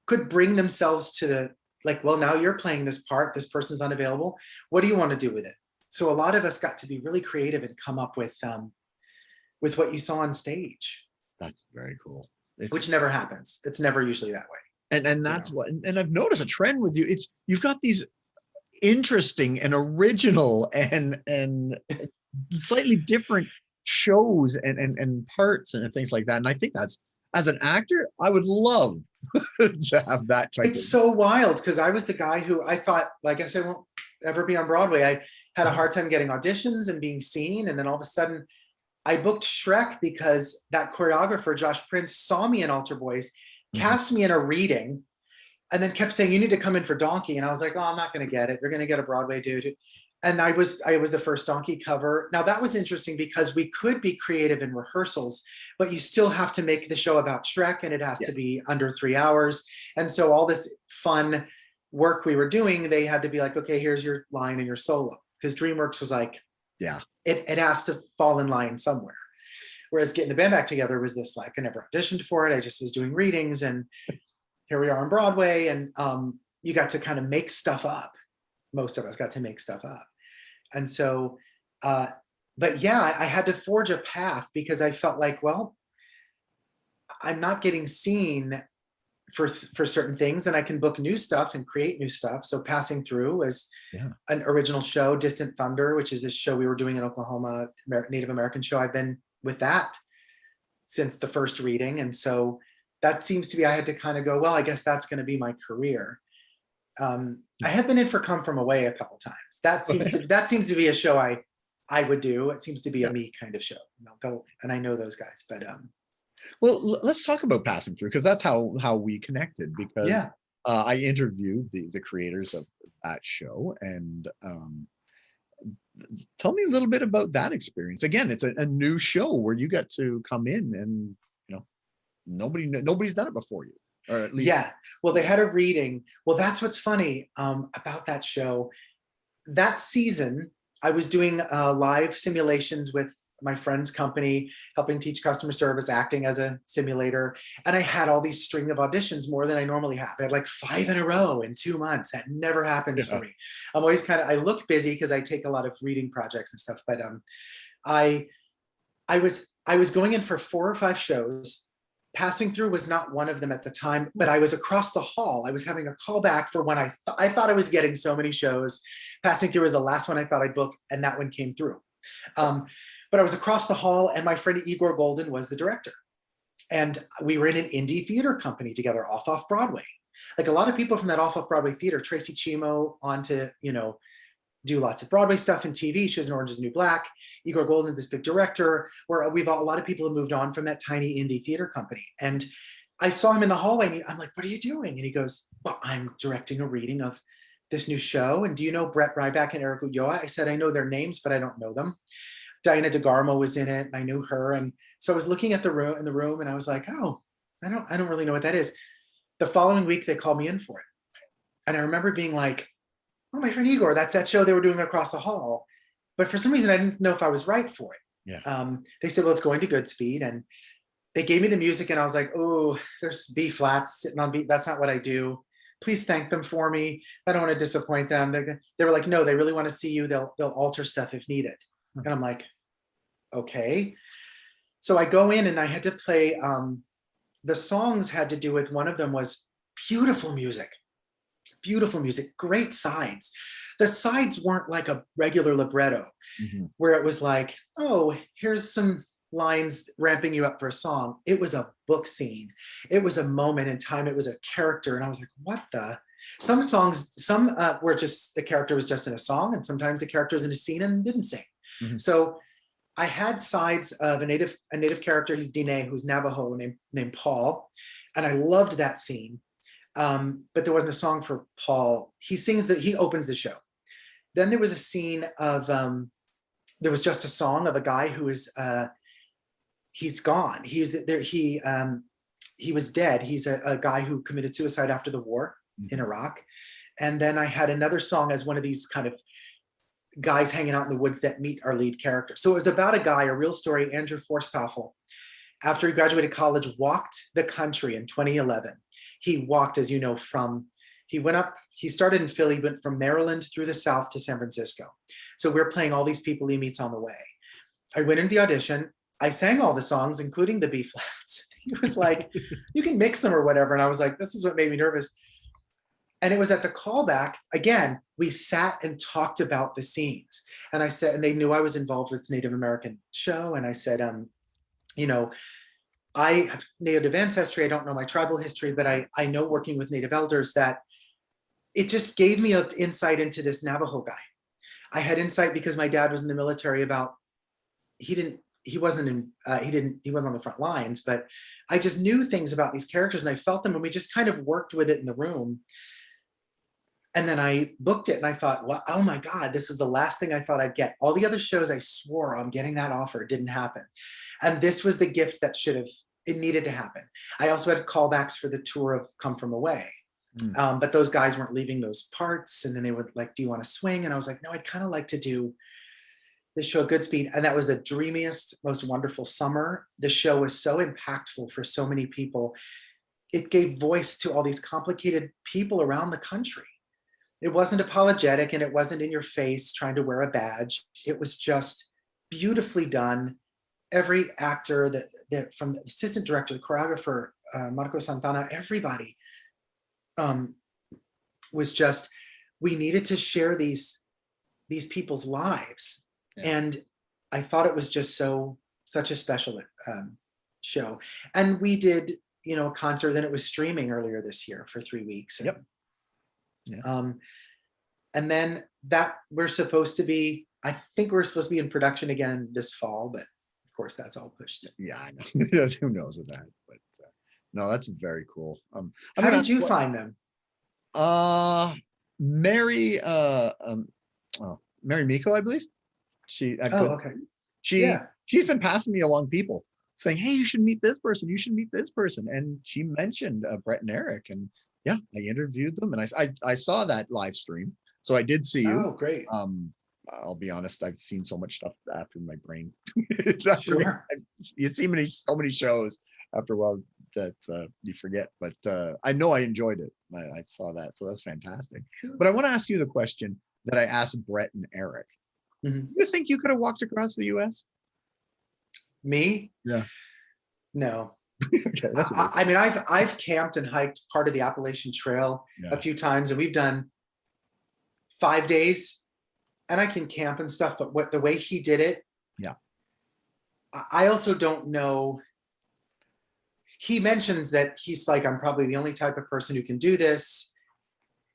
could bring themselves to the, like, well, now you're playing this part, this person's unavailable. What do you want to do with it? So a lot of us got to be really creative and come up with what you saw on stage. That's very cool. Which never happens. It's never usually that way. And that's what, and I've noticed a trend with you. You've got these interesting and original and slightly different shows and parts and things like that. And I think that's, as an actor, I would love to have that type. It's so wild, because I was the guy who I thought, well, I guess I won't ever be on Broadway. I had a hard time getting auditions and being seen. And then all of a sudden I booked Shrek because that choreographer, Josh Prince, saw me in Altar Boys, cast me in a reading, and then kept saying, you need to come in for Donkey. And I was like, oh, I'm not going to get it. You're going to get a Broadway dude. And I was the first Donkey cover. Now that was interesting because we could be creative in rehearsals, but you still have to make the show about Shrek, and it has to be under 3 hours. And so all this fun work we were doing, they had to be like, okay, here's your line and your solo. Because DreamWorks was like, it has to fall in line somewhere. Whereas getting the band back together was this, like, I never auditioned for it. I just was doing readings, and here we are on Broadway. And you got to kind of make stuff up. Most of us got to make stuff up. And so, but yeah, I had to forge a path, because I felt like, well, I'm not getting seen for certain things, and I can book new stuff and create new stuff. So Passing Through was an original show, Distant Thunder, which is this show we were doing in Oklahoma, Native American show. I've been with that since the first reading. And so that seems to be, I had to kind of go, well, I guess that's going to be my career. I have been in for Come From Away a couple times. That seems to be a show I would do. It seems to be a me kind of show. And I know those guys, but well, let's talk about Passing Through, because that's how we connected. Because I interviewed the creators of that show, and tell me a little bit about that experience. Again, it's a new show where you got to come in, and nobody's done it before you. Or at least. Well, they had a reading. Well, that's what's funny about that show. That season, I was doing live simulations with my friend's company, helping teach customer service, acting as a simulator. And I had all these string of auditions, more than I normally have. I had like 5 in a row in 2 months. That never happens for me. I'm always I look busy because I take a lot of reading projects and stuff. But I was going in for 4 or 5 shows. Passing Through was not one of them at the time, but I was across the hall. I was having a callback for when I thought I was getting so many shows. Passing Through was the last one I thought I'd book, and that one came through. But I was across the hall, and my friend Igor Golden was the director. And we were in an indie theater company together, Off-Broadway. Like a lot of people from that Off-Broadway theater, Tracy Chimo on to, do lots of Broadway stuff and TV. She was in Orange is the New Black. Igor Golden, this big director, where a lot of people have moved on from that tiny indie theater company. And I saw him in the hallway, and I'm like, what are you doing? And he goes, well, I'm directing a reading of this new show. And do you know Brett Ryback and Eric Ulloa? I said, I know their names, but I don't know them. Diana DeGarmo was in it, and I knew her. And so I was looking at the room, and I was like, oh, I don't really know what that is. The following week, they called me in for it. And I remember being like, oh, my friend Igor, that's that show they were doing across the hall. But for some reason, I didn't know if I was right for it. They said, well, it's going to Goodspeed. And they gave me the music and I was like, oh, there's B flats sitting on B. That's not what I do. Please thank them for me. I don't want to disappoint them. They were like, no, they really want to see you. They'll alter stuff if needed. And I'm like, okay. So I go in and I had to play, the songs had to do with, one of them was beautiful music, great sides. The sides weren't like a regular libretto where it was like, oh, here's some lines ramping you up for a song. It was a book scene. It was a moment in time. It was a character. And I was like, what the? Some songs, some were just, the character was just in a song, and sometimes the character was in a scene and didn't sing. So I had sides of a native character. He's Dine, who's Navajo, named Paul. And I loved that scene. But there wasn't a song for Paul. He opens the show. Then there was a scene of, there was just a song of a guy who is, he's gone. He was dead. He's a guy who committed suicide after the war in Iraq. And then I had another song as one of these kind of guys hanging out in the woods that meet our lead character. So it was about a guy, a real story, Andrew Forstoffel, after he graduated college, walked the country in 2011. He walked, as you know, he started in Philly, went from Maryland through the South to San Francisco. So we're playing all these people he meets on the way. I went into the audition. I sang all the songs, including the B flats. He was like, you can mix them or whatever. And I was like, this is what made me nervous. And it was at the callback, again, we sat and talked about the scenes. And I said, and they knew I was involved with Native American show. And I said, I have Native ancestry. I don't know my tribal history, but I know working with Native elders that it just gave me an insight into this Navajo guy. I had insight because my dad was in the military about, he wasn't on the front lines, but I just knew things about these characters and I felt them, and we just kind of worked with it in the room. And then I booked it and I thought, well, oh my God, this was the last thing I thought I'd get. All the other shows I swore I'm getting that offer, it didn't happen. And this was the gift that it needed to happen. I also had callbacks for the tour of Come From Away. But those guys weren't leaving those parts. And then they would like, do you want to swing? And I was like, no, I'd kind of like to do this show at Goodspeed. And that was the dreamiest, most wonderful summer. The show was so impactful for so many people. It gave voice to all these complicated people around the country. It wasn't apologetic and it wasn't in your face trying to wear a badge. It was just beautifully done. Every actor that from the assistant director, the choreographer, Marco Santana, everybody was just, we needed to share these people's lives. Yeah. And I thought it was just such a special show. And we did, a concert, then it was streaming earlier this year for 3 weeks. And, yeah. And then that I think we're supposed to be in production again this fall, but of course that's all pushed. Yeah, I know. Who knows with that? But no, that's very cool. How did you find them? Mary Miko, I believe. Okay. She's been passing me along people saying, hey, you should meet this person. You should meet this person. And she mentioned Brett and Eric, and yeah, I interviewed them, and I saw that live stream. So I did see you. Oh, great. I'll be honest, I've seen so much stuff after my brain. Sure. You see so many shows after a while that you forget, but I know I enjoyed it. I saw that, so that's fantastic. Cool. But I want to ask you the question that I asked Brett and Eric. Mm-hmm. You think you could have walked across the US? Me? Yeah. No. Okay, that's I mean, I've camped and hiked part of the Appalachian Trail a few times, and we've done 5 days, and I can camp and stuff, but the way he did it, yeah. I also don't know. He mentions that he's like, I'm probably the only type of person who can do this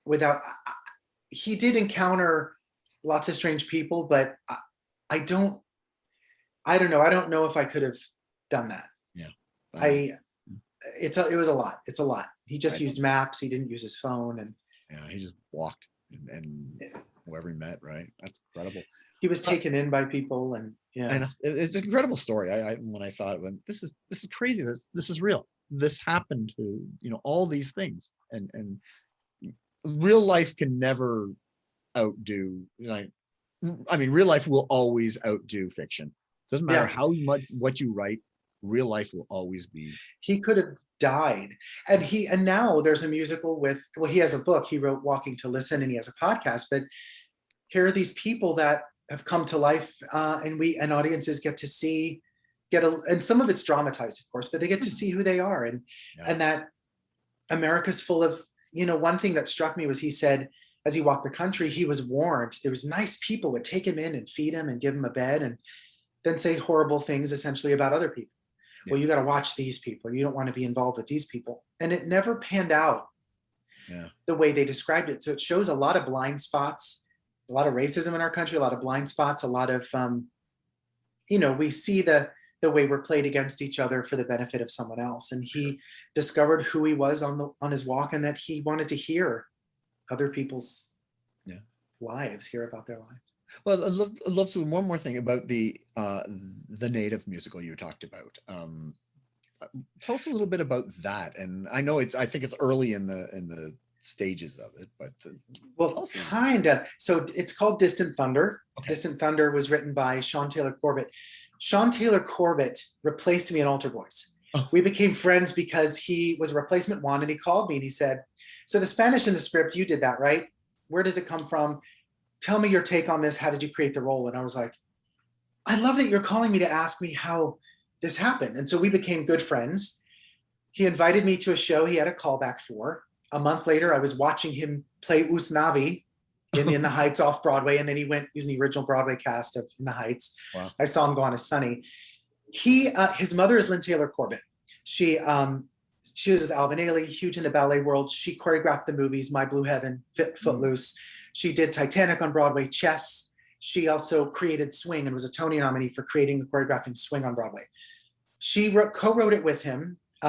without, he did encounter lots of strange people, but I don't know. I don't know if I could have done that. Yeah. It was a lot. It's a lot. He just used maps. He didn't use his phone, and yeah, he just walked and whoever he met, right? That's incredible. He was taken in by people, and yeah, I know. It's an incredible story. I when I saw it, went, this is crazy. This is real. This happened to all these things, and real life can never outdo. Real life will always outdo fiction. Doesn't matter how much what you write. real life will always be. He could have died. And now there's a musical with, well, he has a book, he wrote Walking to Listen, and he has a podcast, but here are these people that have come to life, and audiences get to see, and some of it's dramatized, of course, but they get to see who they are. And that America's full of, one thing that struck me was he said, as he walked the country, he was warned. There was nice people would take him in and feed him and give him a bed and then say horrible things essentially about other people. Yeah. Well, you got to watch these people. You don't want to be involved with these people. And it never panned out the way they described it. So it shows a lot of blind spots, a lot of racism in our country, a lot of blind spots, a lot of, we see the way we're played against each other for the benefit of someone else. And he discovered who he was on his walk, and that he wanted to hear other people's lives, hear about their lives. Well, I'd love to one more thing about the Native musical you talked about. Tell us a little bit about that. And I know I think it's early in the stages of it, but well, kind of. So it's called Distant Thunder. Okay. Distant Thunder was written by Sean Taylor Corbett. Sean Taylor Corbett replaced me in Altar Boyz. Oh. We became friends because he was a replacement one, and he called me and he said, so the Spanish in the script, you did that, right? Where does it come from? Tell me your take on this. How did you create the role? And I was like, I love that you're calling me to ask me how this happened. And so we became good friends. He invited me to a show he had a callback for. A month later, I was watching him play Usnavi in the Heights Off-Broadway. And then he was in the original Broadway cast of In the Heights. Wow. I saw him go on as Sonny. His mother is Lynn Taylor Corbett. She was with Alvin Ailey, huge in the ballet world. She choreographed the movies, My Blue Heaven, Footloose. She did Titanic on Broadway, Chess. She also created Swing and was a Tony nominee for creating the choreographing Swing on Broadway. She co-wrote it with him. He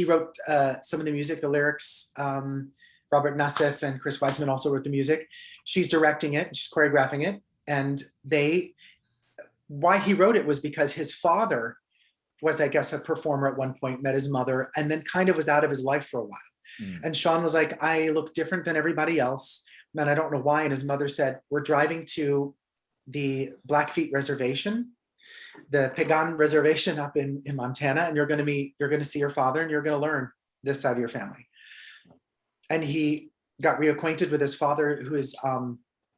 wrote some of the music, the lyrics. Robert Nassif and Chris Weisman also wrote the music. She's directing it, she's choreographing it. And why he wrote it was because his father was, I guess, a performer at one point, met his mother, and then kind of was out of his life for a while. And Sean was like, I look different than everybody else, and I don't know why. And his mother said, we're driving to the Blackfeet Reservation, the Pagan Reservation up in Montana, and you're going to see your father, and you're going to learn this side of your family. And he got reacquainted with his father, who is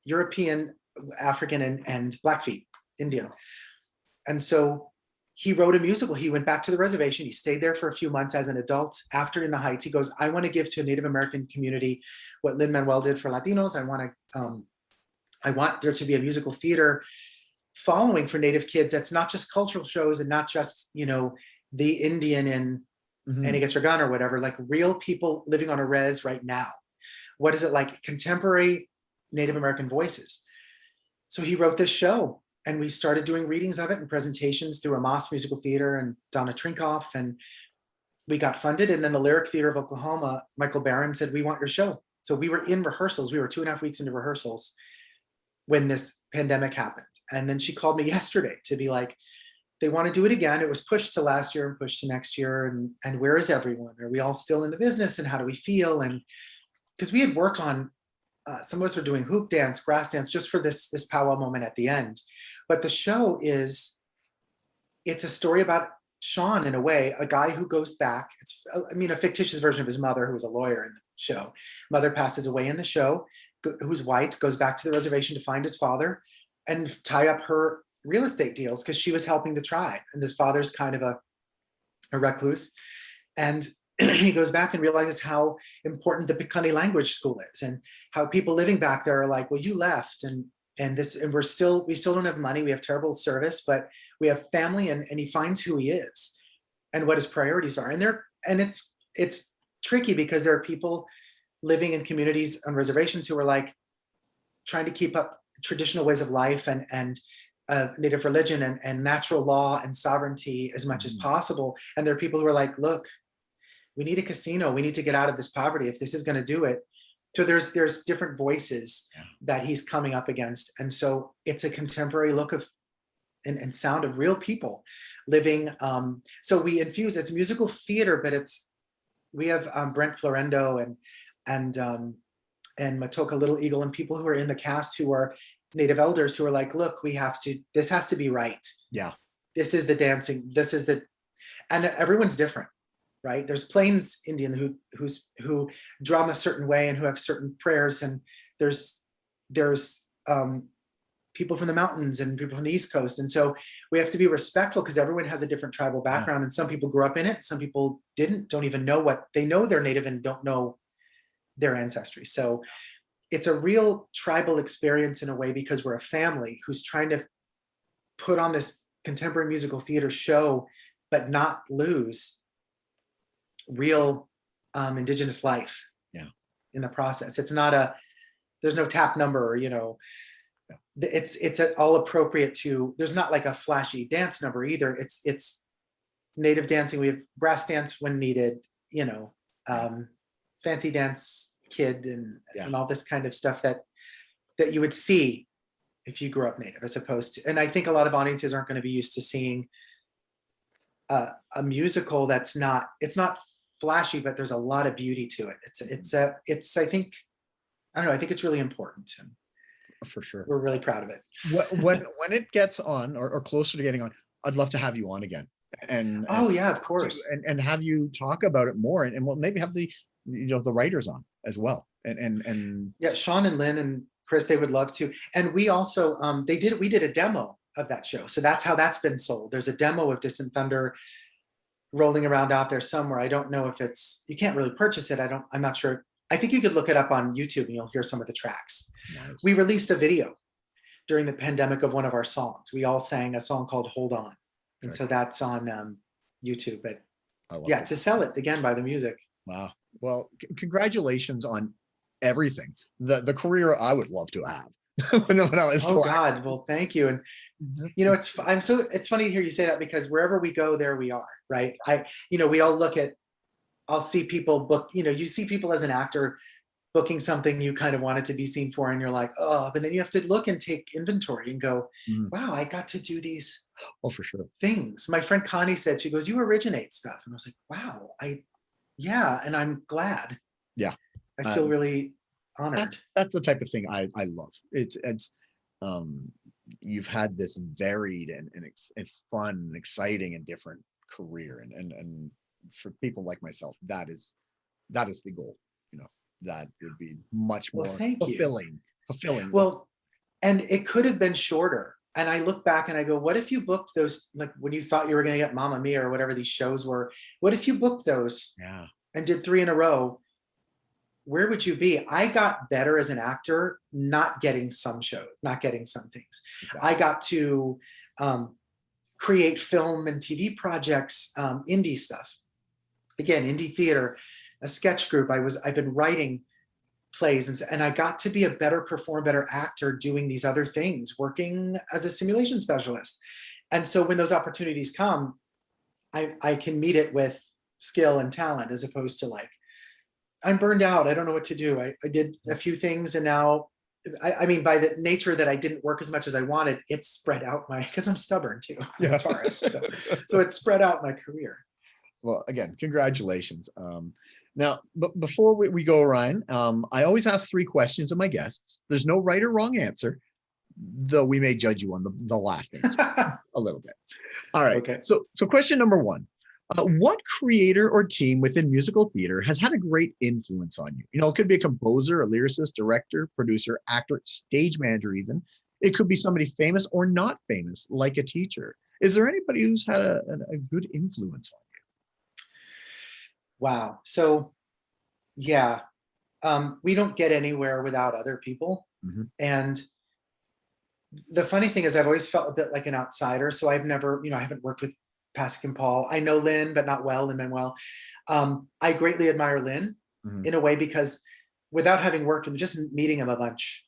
European, African, and Blackfeet, Indian. And so he wrote a musical. He went back to the reservation. He stayed there for a few months as an adult. After In the Heights, he goes, I want to give to a Native American community what Lin-Manuel did for Latinos. I want there to be a musical theater following for Native kids. That's not just cultural shows and not just, the Indian in Annie Gets Your Gun or whatever, like real people living on a res right now. What is it like? Contemporary Native American voices. So he wrote this show. And we started doing readings of it and presentations through Amos Musical Theater and Donna Trinkoff, and we got funded. And then the Lyric Theater of Oklahoma, Michael Barron, said, we want your show. So we were in rehearsals. We were 2.5 weeks into rehearsals when this pandemic happened. And then she called me yesterday to be like, they want to do it again. It was pushed to last year and pushed to next year. And where is everyone? Are we all still in the business? And how do we feel? And because we had worked on, some of us were doing hoop dance, grass dance, just for this powwow moment at the end. But the show it's a story about Sean, in a way, a guy who goes back. It's, a fictitious version of his mother, who was a lawyer in the show. Mother passes away in the show, who's white, goes back to the reservation to find his father and tie up her real estate deals because she was helping the tribe. And this father's kind of a recluse. And he goes back and realizes how important the Piikani language school is, and how people living back there are like, well, you left, and we still don't have money. We have terrible service, but we have family. And he finds who he is and what his priorities are. And it's tricky because there are people living in communities on reservations who are like trying to keep up traditional ways of life and Native religion and natural law and sovereignty as much as possible. And there are people who are like, look, we need a casino. We need to get out of this poverty if this is going to do it. So there's different voices that he's coming up against. And so it's a contemporary look of and sound of real people living. So we infuse, it's musical theater, but we have Brent Florendo and Matoka Little Eagle and people who are in the cast who are Native elders who are like, look, this has to be right. Yeah. this is the dancing, and everyone's different, right? There's Plains Indian who drum a certain way and who have certain prayers, and there's people from the mountains and people from the East Coast. And so we have to be respectful because everyone has a different tribal background, and some people grew up in it, some people don't even know what they know, they're native and don't know their ancestry. So it's a real tribal experience in a way, because we're a family who's trying to put on this contemporary musical theater show, but not lose real indigenous life in the process. It's not there's no tap number, it's all appropriate to, there's not like a flashy dance number either. It's native dancing. We have brass dance when needed, fancy dance kid and all this kind of stuff that you would see if you grew up native, as opposed to, and I think a lot of audiences aren't going to be used to seeing a musical it's not flashy, but there's a lot of beauty to it. I think it's really important. And for sure, we're really proud of it. When it gets on or closer to getting on, I'd love to have you on again. And yeah, of course. And have you talk about it more, and we'll maybe have the writers on as well. And yeah, Sean and Lynn and Chris, they would love to. And we also we did a demo of that show. So that's how that's been sold. There's a demo of Distant Thunder rolling around out there somewhere. I don't know if you can't really purchase it. I'm not sure. I think you could look it up on YouTube and you'll hear some of the tracks. Nice. We released a video during the pandemic of one of our songs. We all sang a song called Hold On. And so that's on YouTube. But yeah, to sell it again by the music. Wow. Well, congratulations on everything. The career I would love to have. when I was God, well, thank you. And it's funny to hear you say that, because wherever we go, there we are, right? We all I'll see people book, you see people as an actor booking something you kind of wanted to be seen for, and you're like, oh, but then you have to look and take inventory and go, wow, I got to do these for sure things. My friend Connie said, she goes, you originate stuff. And I was like, wow, and I'm glad. Yeah. I feel really honored. That's the type of thing I love. It's you've had this varied and fun and exciting and different career, and for people like myself, that is the goal. That would be much more fulfilling. Well, and it could have been shorter. And I look back and I go, what if you booked those, like when you thought you were going to get Mamma Mia or whatever these shows were, what if you booked those and did 3 in a row? Where would you be? I got better as an actor, not getting some shows, not getting some things. Exactly. I got to create film and TV projects, indie stuff. Again, indie theater, a sketch group. I've been writing plays, and I got to be a better performer, better actor doing these other things, working as a simulation specialist. And so when those opportunities come, I can meet it with skill and talent, as opposed to like, I'm burned out, I don't know what to do. I did a few things, and now, I mean, by the nature that I didn't work as much as I wanted, it spread out because I'm stubborn too. I'm a Taurus, so it spread out my career. Well, again, congratulations. Now, but before we go, Ryan, I always ask 3 questions of my guests. There's no right or wrong answer, though we may judge you on the last answer a little bit. All right. Okay. So question number 1. What creator or team within musical theater has had a great influence on you? It could be a composer, a lyricist, director, producer, actor, stage manager even. It could be somebody famous or not famous, like a teacher. Is there anybody who's had a good influence on you? Wow. So, yeah, we don't get anywhere without other people. Mm-hmm. And the funny thing is, I've always felt a bit like an outsider. So I've never, I haven't worked with Pasek and Paul. I know Lynn, but not well, Lin-Manuel. I greatly admire Lynn in a way, because without having worked with him, just meeting him a bunch,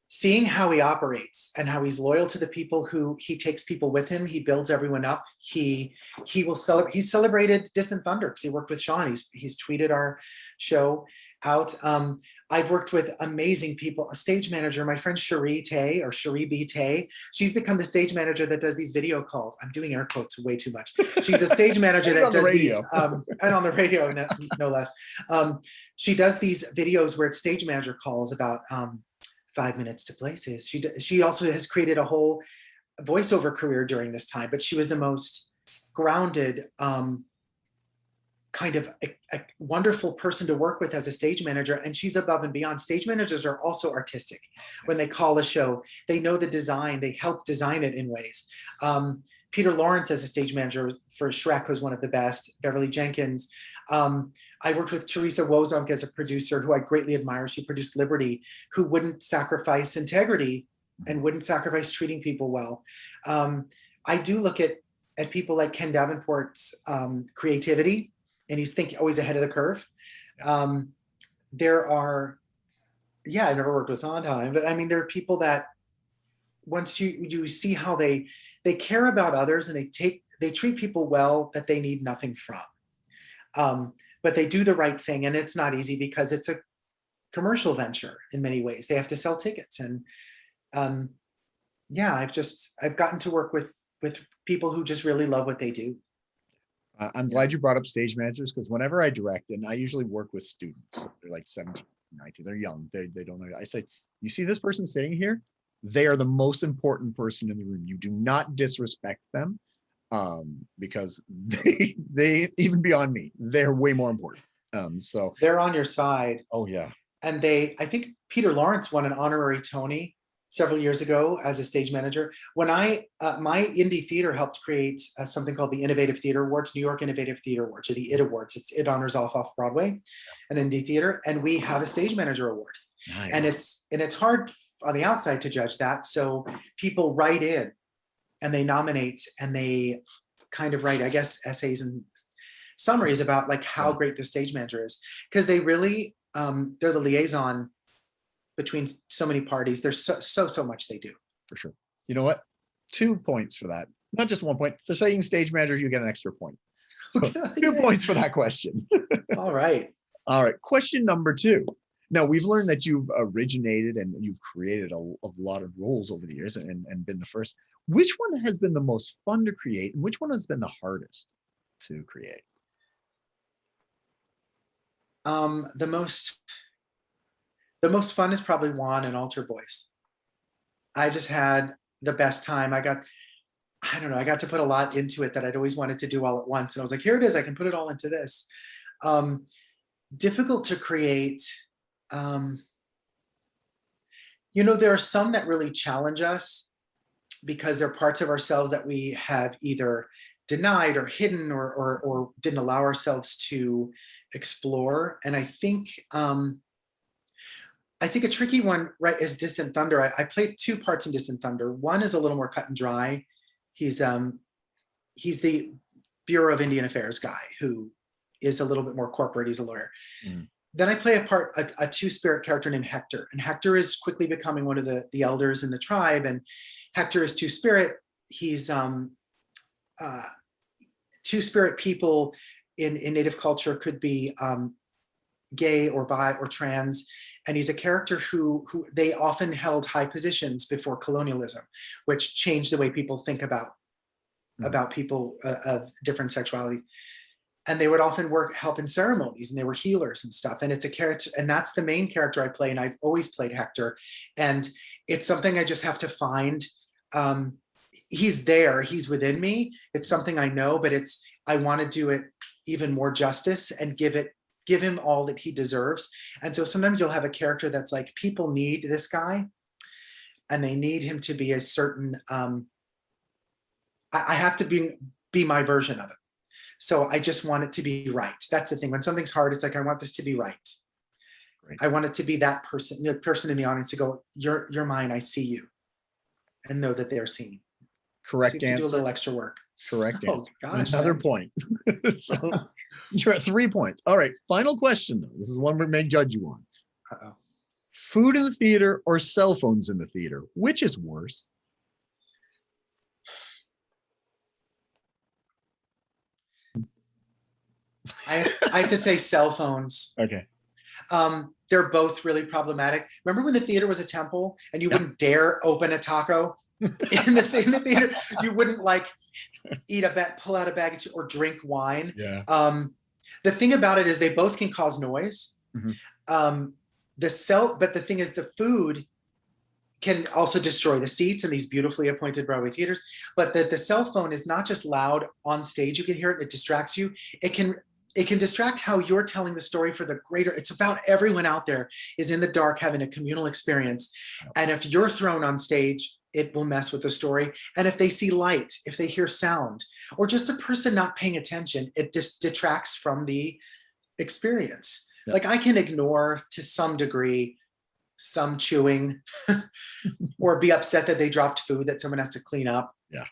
seeing how he operates and how he's loyal to the people, who he takes people with him. He builds everyone up. He will celebrate. He's celebrated Distant Thunder because he worked with Sean. He's tweeted our show out. I've worked with amazing people. A stage manager, my friend Cherie B. Tay. She's become the stage manager that does these video calls. I'm doing air quotes way too much. She's a stage manager that does these, and on the radio, no less. She does these videos where it's stage manager calls about 5 minutes to places. She also has created a whole voiceover career during this time, but she was the most grounded, kind of a wonderful person to work with as a stage manager. And she's above and beyond. Stage managers are also artistic. When they call a show, they know the design, they help design it in ways. Peter Lawrence as a stage manager for Shrek was one of the best. Beverly Jenkins. I worked with Teresa Wozunk as a producer who I greatly admire. She produced Liberty, who wouldn't sacrifice integrity and wouldn't sacrifice treating people well. I do look at people like Ken Davenport's creativity, and he's always ahead of the curve. There are, I never worked with Sondheim, but I mean, there are people that once you see how they care about others and they treat people well that they need nothing from. But they do the right thing, and it's not easy because it's a commercial venture in many ways. They have to sell tickets, and I've gotten to work with people who just really love what they do. I'm glad you brought up stage managers, because whenever I direct, and I usually work with students, they're like 17, 19, they're young, they don't know. I say, you see this person sitting here? They are the most important person in the room. You do not disrespect them, because they even beyond me, they're way more important. So they're on your side. Oh yeah. And I think Peter Lawrence won an honorary Tony several years ago as a stage manager. When my indie theater helped create something called the Innovative Theater Awards, New York Innovative Theater Awards, or the IT Awards. It honors Off-Broadway and indie theater, and we have a stage manager award. Nice. And it's hard on the outside to judge that. So people write in and they nominate and they kind of write, I guess, essays and summaries about like how great the stage manager is, because they really they're the liaison between so many parties. There's so much they do. For sure. You know what? 2 points for that. Not just 1 point. For saying stage manager, you get an extra point. So 2 points for that question. All right. All right. Question number 2. Now, we've learned that you've originated and you've created a lot of roles over the years and been the first. Which one has been the most fun to create, and which one has been the hardest to create? The most fun is probably Juan and Altar Boys. I just had the best time. I got to put a lot into it that I'd always wanted to do all at once. And I was like, here it is, I can put it all into this. Difficult to create. There are some that really challenge us because they're parts of ourselves that we have either denied or hidden or didn't allow ourselves to explore. And I think a tricky one, right, is Distant Thunder. I played 2 parts in Distant Thunder. One is a little more cut and dry. He's the Bureau of Indian Affairs guy who is a little bit more corporate. He's a lawyer. Mm. Then I play a two-spirit character named Hector. And Hector is quickly becoming one of the elders in the tribe. And Hector is two-spirit. He's two-spirit people in Native culture could be gay or bi or trans. And he's a character who they often held high positions before colonialism, which changed the way people think about people of different sexualities. And they would often help in ceremonies, and they were healers and stuff. And it's a character, and that's the main character I play. And I've always played Hector. And it's something I just have to find. He's there, he's within me. It's something I know, but I want to do it even more justice and give him all that he deserves. And so sometimes you'll have a character that's like, people need this guy and they need him to be a certain, I have to be my version of it. So I just want it to be right. That's the thing. When something's hard, it's like, I want this to be right. Great. I want it to be that person, the person in the audience to go, you're mine, I see you, and know that they're seen. Correct answer. Do a little extra work. Correct answer. Gosh, another point. So you're at 3 points. All right. Final question though. This is one we may judge you on. Uh-oh. Food in the theater or cell phones in the theater? Which is worse? I have to say cell phones. Okay. They're both really problematic. Remember when the theater was a temple and you wouldn't dare open a taco in the theater? You wouldn't like pull out a bag or drink wine. Yeah. The thing about it is they both can cause noise. Mm-hmm. But the thing is, the food, can also destroy the seats in these beautifully appointed Broadway theaters. But the cell phone is not just loud on stage. You can hear it. It distracts you. It can distract how you're telling the story for the greater. It's about everyone out there is in the dark having a communal experience. And if you're thrown on stage, it will mess with the story. And if they see light, if they hear sound, or just a person not paying attention, it just detracts from the experience. Yeah. Like I can ignore to some degree some chewing or be upset that they dropped food that someone has to clean up. Yeah.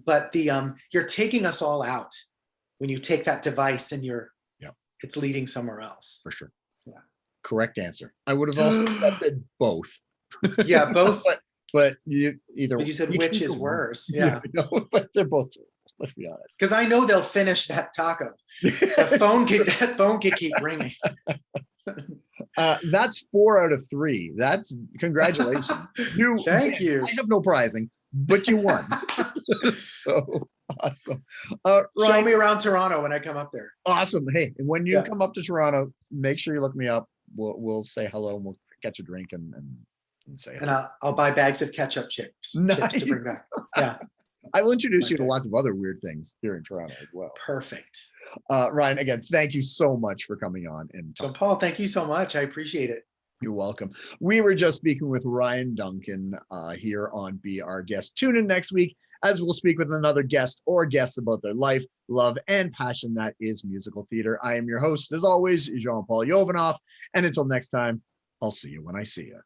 But you're taking us all out when you take that device and it's leading somewhere else. For sure. Yeah. Correct answer. I would have also accepted both. Yeah, both. But you either. But you said which is worse. Yeah. No, but they're both. Let's be honest. Because I know they'll finish that taco. That phone could keep ringing. That's 4 out of 3. That's congratulations. Thank you. I have no prizing, but you won. So awesome. Ryan, show me around Toronto when I come up there. Awesome. Hey, when you come up to Toronto, make sure you look me up. We'll say hello and we'll get you a drink and say hello. And I'll buy bags of ketchup chips to bring back. Yeah. I will introduce you to lots of other weird things here in Toronto as well. Perfect. Ryan, again, thank you so much for coming on. And so Paul, thank you so much. I appreciate it. You're welcome. We were just speaking with Ryan Duncan here on Be Our Guest. Tune in next week as we'll speak with another guest or guests about their life, love, and passion that is musical theater. I am your host, as always, Jean-Paul Jovanoff. And until next time, I'll see you when I see you.